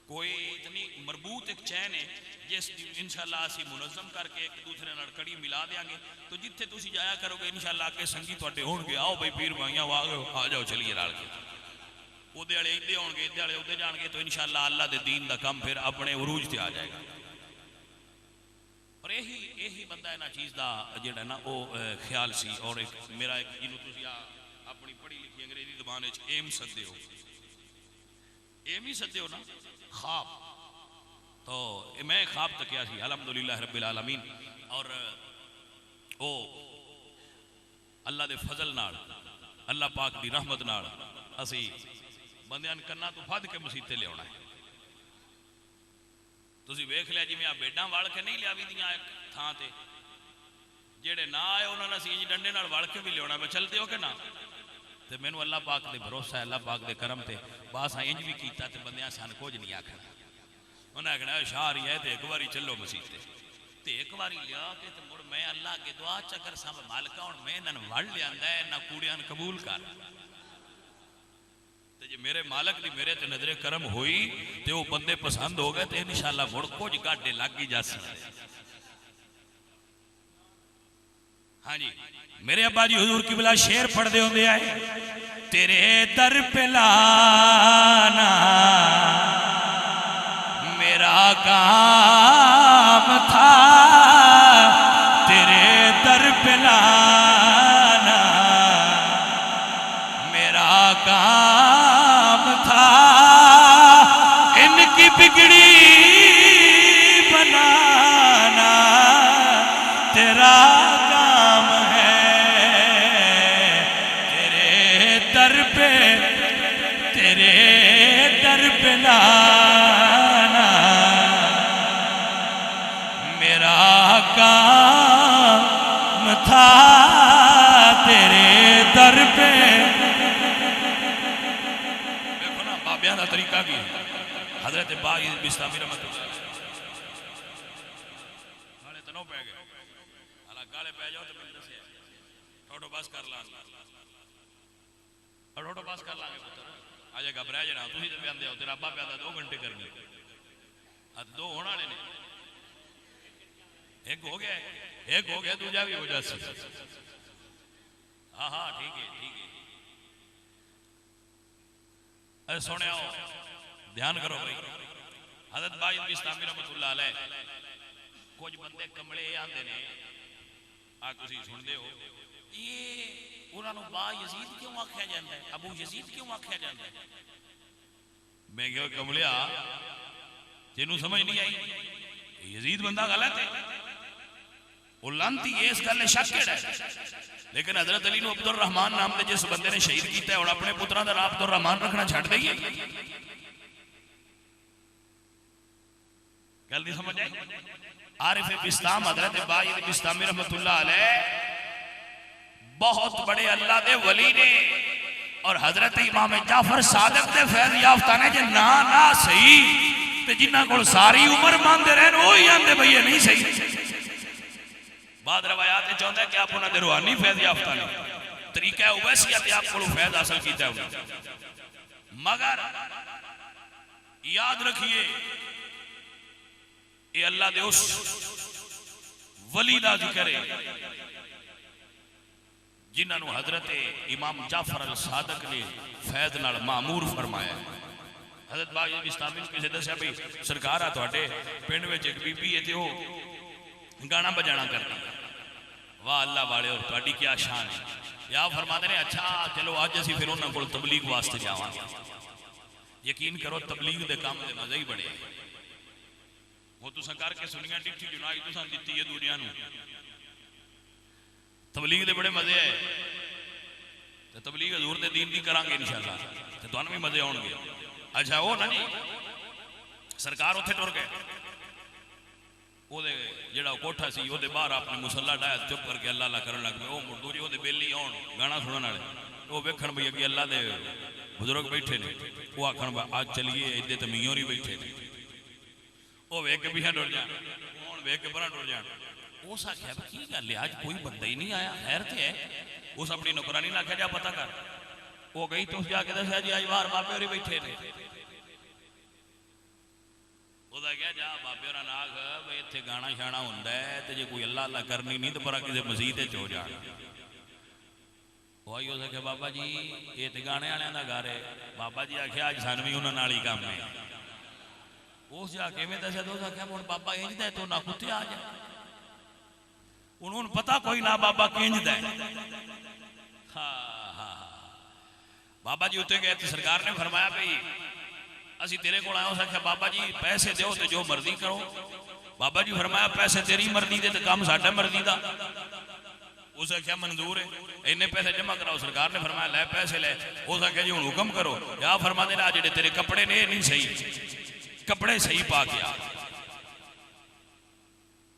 कोई इतनी मजबूत एक चैन है जिस इंशाअल्लाह असी मुनज़्ज़म करके एक दूसरे नाल कड़ी मिला देंगे। तो जिथे तुसी जाया करोगे इंशाअल्लाह के संगी तुहाडे होणगे। आओ भाई पीर भाइयां आ जाओ चलिए रल के। उहदे वाले इधे होणगे, इधे वाले उधे जाणगे, तो इंशाअल्लाह अल्लाह दे दीन दा काम फिर अपने उरूज ते आ जाएगा। और यही बंदा इन्हां चीज़ दा जिहड़ा ना वो ख्याल सी। और एक मेरा एक जिन्हों तुसी अपनी पढ़ी लिखी अंग्रेजी ज़बान विच एम सदे हो, एम ही सदे हो ना ख्वाब। तो मैं ख्वाब तकिया सी अल्हम्दुलिल्लाह रब्बिल आलमीन। और ओ अल्लाह दे फजल नाल अल्लाह पाक दी रहमत नाल असी बंदियां कन्ना तो फद के मसीते लिया है। तुसी वेख लिया जिवें आ बेडां वल के नहीं लिया दियां एक थां ते, जेड़े ना आए उन्होंने असीं डंडे नाल वल के भी लिया। मैं चलते हो कि ना? तो मैनू अल्लाह पाक दे भरोसा है, अल्लाह पाक दे करम ते बस इंज भी किया तो बंदियां सन कुछ नहीं आखना। उन्हें आखना शाह ही है तो एक बारी चलो मसीते तो एक बारी लिया के तो मुड़ मैं अल्लाह के दुआ चक्कर सब मालका हूँ मैं इन्होंने वड़ लिया इन्होंने कूड़िया कबूल कर। तो जे मेरे मालक की मेरे ते नजरे करम हुई तो वो बंदे पसंद हो गए तो इंशाअल्लाह मुड़ कुछ गाडे लग ही जा सकते। हाँ जी मेरे अब्बा जी हुजूर की बिला शेर पढ़ते होंगे आए तेरे दर पे लाना मेरा काम था, तेरे दर पे लाना मेरा काम था। इनकी बिगड़ी बिना मेरा काम था तेरे दर पे। देखो ना बाबिया का तरीका की हजरत बागी बिस्तामी रहमत गाले तनो पै गए हालां गाले पै जाओ तो मैं दस ठोठो बस कर लांगे ठोठो बस कर लांगे पुत्र अजे घबरा जाना तुम तो प्यादे हो तेरा अब्बा प्यादा 2 घंटे करनी दो होने वाले ने एक हो गया दूजा भी हो जाए। हाँ हाँ ठीक है अरे सोने आओ ध्यान करो भाई हजरत बाई बिस्तामी रहमतुल्लाह अलैह कुछ बंदे कमले आंदे ने आ तुसी सुनदे हो ये उन्होंने बा यजीद क्यों आख्या जाता है अबू यजीद क्यों आख्या जाता है। मैं क्या कमलिया तेनू समझ नहीं आई यजीद बंदा गलत है वो लांती है इस गल शक है लेकिन हजरत अली ने अब्दुल रहमान नाम के जिस बंदे ने शहीद किया है अपने पुत्रा का नाम अब्दुल रहमान रखना छड़ देइए गल नहीं समझ आई। आरिफ बिस्ताम हजरत बाई बिस्तामी रहमतुल्लाह अलैह बहुत बड़े अल्लाह दे वली ने और हजरत इमाम जाफर सादिक दे फैज याफ्ता ने जे ना ना सही ते जिन्हां कोल सारी उम्र मानदे रहन ओही आंदे भई ये नहीं सही। बाद रवायात चाहता है कि आप उन्होंने रूहानी फैज याफ्ता ने तरीका उवैसियत आप को फैज हासिल किया मगर याद रखिए ये अल्लाह दे उस वली दा जिक्र है जिन्होंने हजरत इमाम जाफर अल सादिक ने फैज नाल मामूर फरमाया। हजरत बागी बिस्तामी किसी दसिया भी सरकार आ तुहाडे पिंड विच एक बीबी है ते वो गाना बजाना करती है वाह अल्लाह वाले और तुहाडी क्या शान है या फरमाते ने अच्छा चलो अज असीं फिर उन्हां कोल तबलीग वास्ते जावांगे। यकीन करो तबलीग दे काम दे मजे ही बड़े वो तुसां करके सुनिया डिठी जुनाई तुसां दित्ती है दूरियां नूं तबलीग दे बड़े मजे है ते तबलीग हजूर दे दीन दी करांगे इंशाअल्लाह ते तुहानूं भी मजे आउणगे। अच्छा वो ना जी सरकार उत्थे टुर गए जेड़ा कोठा सी ओदे बाहर अपने मुसल्ला डाया चुप करके अल्लाह अल्लाह करन लग पे वो दूजे ओदे बेली आउण गाना सुनन वाले वो वेखण भई अगे अल्लाह दे बुजुर्ग बैठे ने वो आखण आज चलिए इदे ते मियों नहीं बैठे ने वो वेख के पीछे टुर जान हुण वेख के परां टुर जान उस आख्या की गल है आज कोई बंदा ही नहीं आया खैर ते है उस अपनी नौकरानी ने आख्या जा पता कर वो गई तो जाके दस्या जी आज बाहर बाबे होरी बैठे ने क्या जा बाबे और नाग भाई इतने गाना शाना होंगे तो जो कोई अल्लाह अल्लाह करनी नहीं तो पर किसी मसीत हो जाए वही हो सके बाबा जी ये तो गाने वाले का घर है बाबा जी आख्या अज सन भी उन्होंने ही काम है उस जाके में दसिया तो आख्या हूँ बाबा इंजदा है तो ना कुत्ते आ जाए उन्होंने पता कोई ना बाबा किंजदा है। हाँ बाबा जी उत्ते गए तो सरकार ने फरमाया भाई असी तेरे को आया उस आख्या बाबा जी पैसे दो तो जो मर्जी करो बाबा जी फरमाया पैसे तेरी मर्जी दे तो काम साडा मर्जी दा उस आख्या मंजूर है इन्ने पैसे जमा कराओ सरकार ने फरमाया लै पैसे ले उस आख्या जी हुण हुक्म करो या फरमाते ने जेडे तेरे कपड़े ने नहीं सही कपड़े सही पा के आ।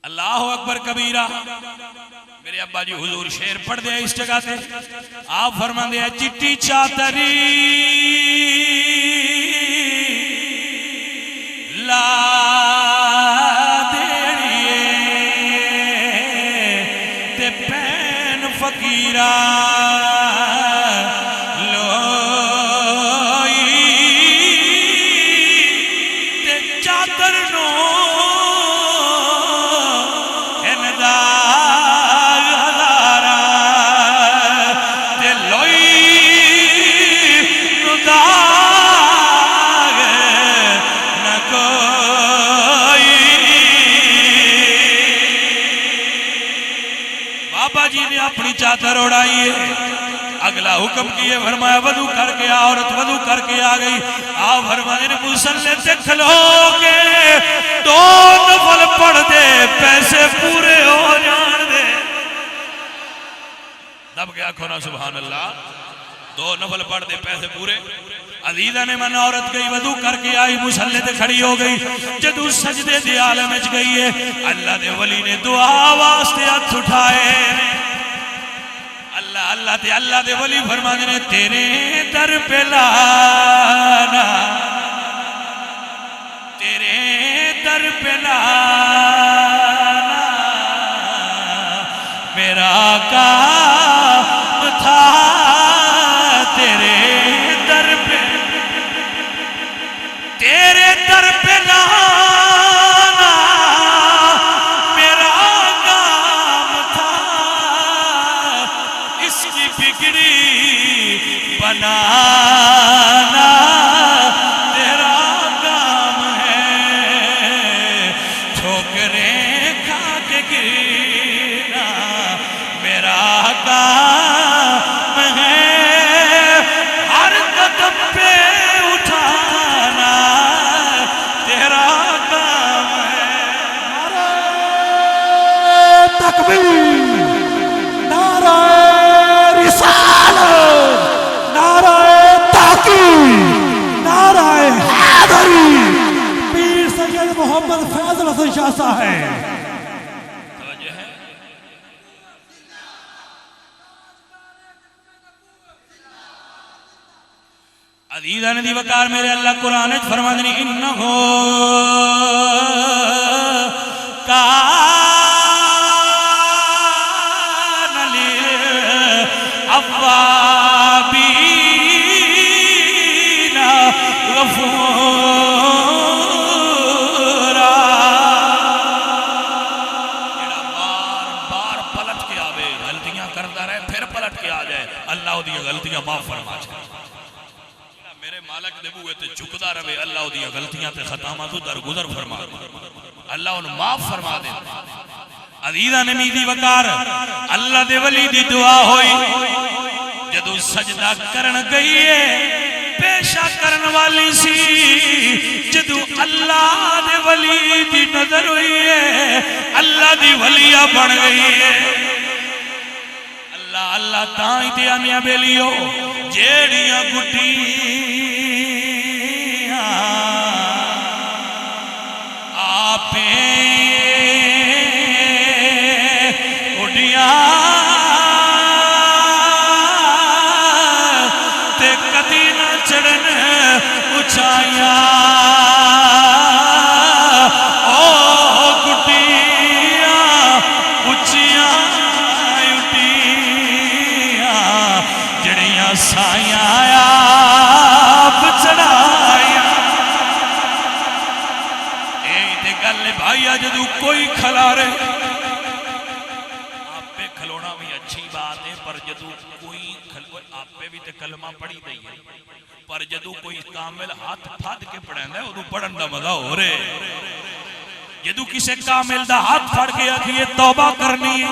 अल्लाह अकबर कबीरा मेरे अब्बा जी हुजूर शेर पढ़ दे इस जगह से आप फरमाते हैं चिट्टी चादरी ला देड़िए ते पैन फकीरा लोई ते चादर नो इनदा हजारा ते लोई नुदा जी ने अपनी चादर उड़ाई है अगला हुक्म किए फरमाया वदू करके आ औरत वदू करके आ गई आ फरमाने ने मुसल्ले से खलो के 2 नफल पढ़ दे पैसे पूरे हो जान दे दब के आखो ना सुभान अल्लाह 2 नफल पढ़ दे पैसे पूरे अजीजा ने मन औरत गई वदू करके आई मुसल्ले ते खड़ी हो गई जदू सजदे दे आलम विच गई है अल्लाह दे वली ने दुआ वास्ते हाथ उठाए अल्लाह अल्लाह ते अल्लाह दे वली फरमाते ने तेरे दर पे लाना तेरे दर पे लाना मेरा काम था तेरे दर पे लाना मेरा काम था इसकी बिगड़ी बनाना तेरा काम है ठोकरें खा के गिरना मेरा काम है हर कदम पे उठाना तेरा काम है तकबीर नाराए रिसालत नाराए तहकीक नाराए हैदरी पीर सैयद मोहम्मद फैजल हसन शाह साहब अजीजा ने दी वकार मेरे अल्लाह कुरान च फरमाते ने इन्नहु कान लिल अव्वाबीना गफूरा जेड़ा बार बार पलट के आवे गलतियां करता रहे फिर पलट के आ जाए अल्लाह दी गलतियां माफ फरमा मेरे मालक दे बूहे ते झुकदा रहे अल्लाह दी गलतियां ते खतामा तू दरगुजर फरमा अल्लाह उन माफ फरमा दे अजीजा ने दी वकार अल्लाह दे वली दी दुआ होई जदों सजदा करन गई है पेशा करन वाली सी जदों अल्लाह दे वली दी नजर हुई है अल्लाह दी वलिया बन गई है अल्लाह अल्लाह ताई ते आमिया बेलियो जेड़ियां गुड्डियां आपे गुड्डियां ते कदी ना चढ़न ऊंचाइयां ओ गुड्डियां उच्चियां उड्डियां जड़ियां साइयां आप चढ़ाया गल भाईया जदू कोई खलारे आपे खलोना भी अच्छी बात है पर जदू कोई आपे भी तो कलमा पढ़ी दी है पर जदू कोई कामिल हाथ फद के पढ़ा उदू पढ़न का मजा हो रहे जदू किसी कामिल का हाथ फड़ के आखिए तौबा करनी है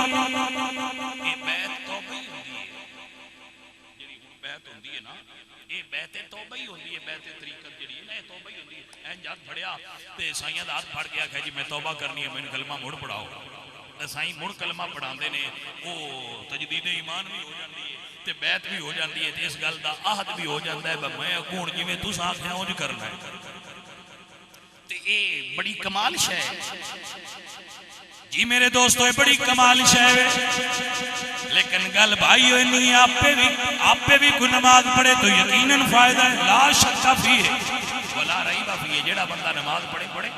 साइयां दा हाथ फड़ के आखिया जी मैं तौबा करनी है मैंने कलमा मुड़ पढ़ाओ साईं मुड़ कलमा पढ़ाते ने वो तजदीद ईमान भी हो जाती है ते बैत भी हो जाती है इस गल का आहद भी हो जाता है मैं हुण जिवें तुसीं आखिया उंज करना है ते ये बड़ी कमाल शै जी मेरे दोस्तों ये बड़ी कमाल शै है लेकिन गल भाई नहीं आपे भी कोई नमाज पढ़े तो यकीनन फायदा है ला शक्का फी है वला रईबा फी है जेड़ा बंदा नमाज पढ़े पढ़े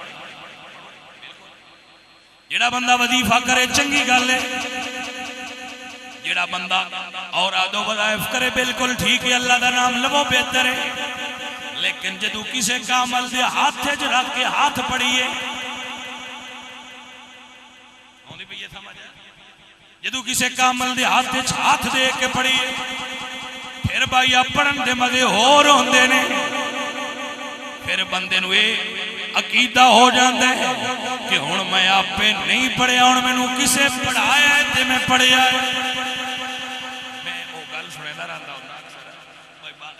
जेड़ा बंदा वजीफा करे चंगी गल है जेड़ा बंदा और आदो वज़ाइफ करे बिल्कुल ठीक है अल्लाह का नाम लवो बेहतर है लेकिन जदू किसी कामल दे हाथ च रख के हाथ पढ़िए जदू किसी कामल दे हाथ दे के पढ़िए फिर भाई पढ़न दे मजे होर होंदे ने फिर बंदे नूं ये अकीदा हो जाता है कि हुण मैं आपे नहीं पढ़िया हुण मैनूं किसे पढ़ाया है ते मैं पढ़िया है मैं वो गल सुनदा रहंदा हुंदा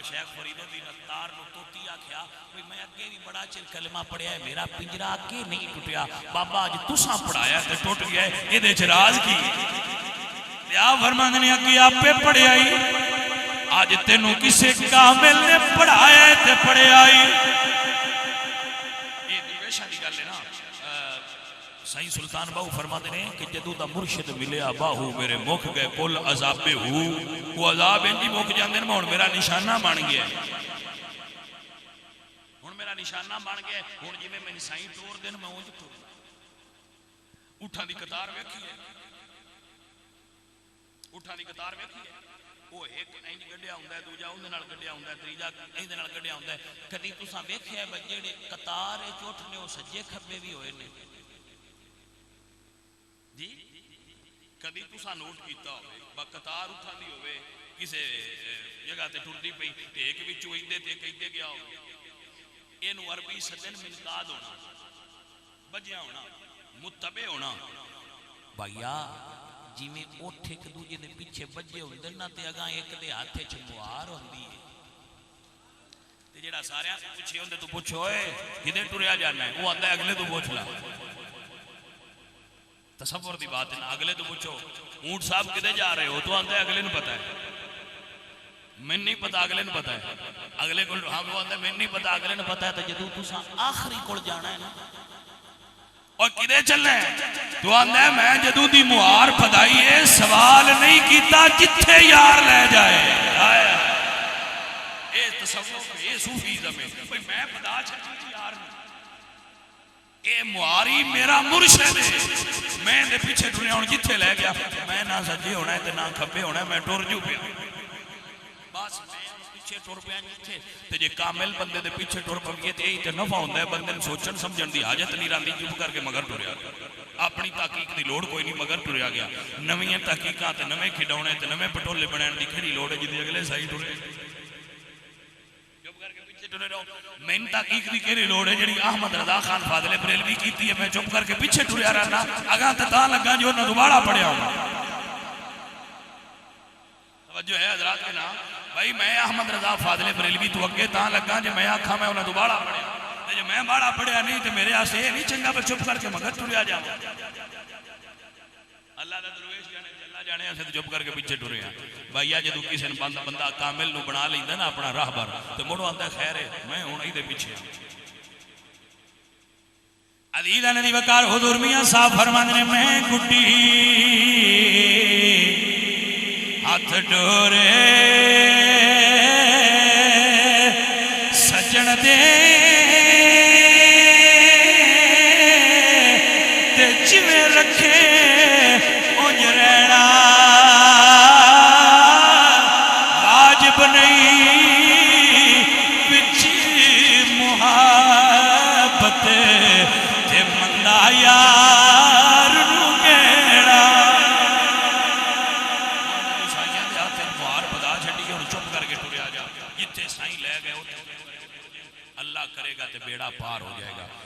शेख फरीदुद्दीन अत्तार नूं तोती आख्या भाई मैं अगे भी बड़ा चिर कलमा पढ़िया है मेरा पिंजरा अगे नहीं टुटिया बाबा अज तुसां पढ़ाया ते टुट गया इहदे च राज की आ फरमांदे ने अगे आपे पढ़िया ही अज तेनू किसे कामिल ने पढ़ाया ते पढ़िया ही गल है ना। सही सुल्तान बाहू फरमाते ने कि जदों दा मुर्शिद मिलिया बाहू मेरे मुख गए कुल अजाबे हू वो अजाब इंज मुक जाते हैं। हुण मेरा निशाना बन गया, हुण मेरा निशाना बन गया। हुण जिवें मैनूं साईं टोर देन मैं उंज टुर उठां दी कतार वेखी है, उठां दी कतार वेखी है। वो एक इंज गड्ढिया हुंदा है, दूजा उहदे नाल गड्ढिया हुंदा है, तीजा इहदे नाल गड्ढिया हुंदा है। कदी तुसां वेखिआ बई जिहड़े कतार विच उठने वो सज्जे खब्बे भी होए ने जी? कदी तुसां नोट कीता होवे बा कतार उठांदी होवे किसे जगह ते टुरदी पई ते एक विचों इधे ते एक इधे गया होवे। इहनूं अरबी सदन मिनकाद होना, बजिया होना, मुतबे होना। भैया जिमें उठ एक दूजे के पिछे बजे होंदे ना ते अगां एक दे हाथ च मुहार होंदी है ते जेड़ा सारियां से पूछे होंदे तू पुछ ओए किदे टुरिया जाना है, वो आंदा अगले तू पूछ ला। तसव्वुर दी बात है ना, अगले तू पूछो ऊंट साहब किदे जा रहे हो, तो आंदा अगले नूं पता है, मैनूं नहीं पता अगले नूं पता है। अगले को हां वो आंदा मैनूं नहीं पता अगले नूं पता है। तो जदों तुसां आखिरी कोल जाना है ना और किदे चलना है, तो आंदा मैं जदों दी मुहार फदाई है सवाल नहीं कीता जिथे यार ले जाए। ये तसव्वुफ ये सूफीज़्म है भाई मैं फदा छड्डी यार ये मुहारी मेरा मुर्शिद है, मैं दे पीछे टुरिया हुण जिथे ले गया मैं ना सज्जे होना है ते ना खब्बे होना है, मैं टुर जू पिया बस मैं पीछे टुर पिया जिथे। ते जे कामिल बंदे दे पीछे टुर पईए ते यही ते नफा हुंदा है। बंदे नूं सोचण समझण दी हाजत नहीं रहिंदी, चुप करके मगर टुरिया अपनी तहकीक की लोड़ कोई नहीं, मगर टुरिया गया। नवीं तहकीकां ते नवें खिडौणे ते नवें पटोले बनाने की किहड़ी लोड़ है जिहदी अगले साई टुरे चुप करके पीछे टुरे रहो। मैनूं तहकीक की किहड़ी लोड़ है जिहड़ी अहमद रज़ा खान फाज़िले बरेलवी कीती है, मैं चुप करके पीछे टुरिया रहना अगां ते तां लगा जो उन्हां दोबारा पढ़िया होना। तवज्जो है हज़रात के नाम भाई मैं अहमद रज़ा फाज़िले बरेलवी तो अगे तां लगा जो मैं आखा मैं उन्हें दोबारा पढ़िया, जो मैं बाड़ा पढ़िया नहीं तो मेरे आसे नहीं चंगा पर चुप करके मगर टुरिया जा। अल्लाह दा दरवेश जाने अल्लाह जाने असीं तो चुप करके पीछे टुरे हैं। भैया जदों किसी ने बंदा कामिल नूं बना लैंदा ना अपना राहबर तो मुड़ो आंदा खैर है मैं हुण इहदे पीछे अज़ीज़ नबी वकार हुज़ूर मियां साहब फरमांदे ने मैं गुड्डी हाथ डोरे सजन दे ते जिवें रखे उंज रहना वाजिब नहीं विच मुहब्बत ते मंदा यार नूं कहना। साईं दे हाथ मुहार बदा छड्डी हुण चुप करके टुरिया जा जिथे साईं लै गए अल्लाह करेगा तो बेड़ा पार हो जाएगा।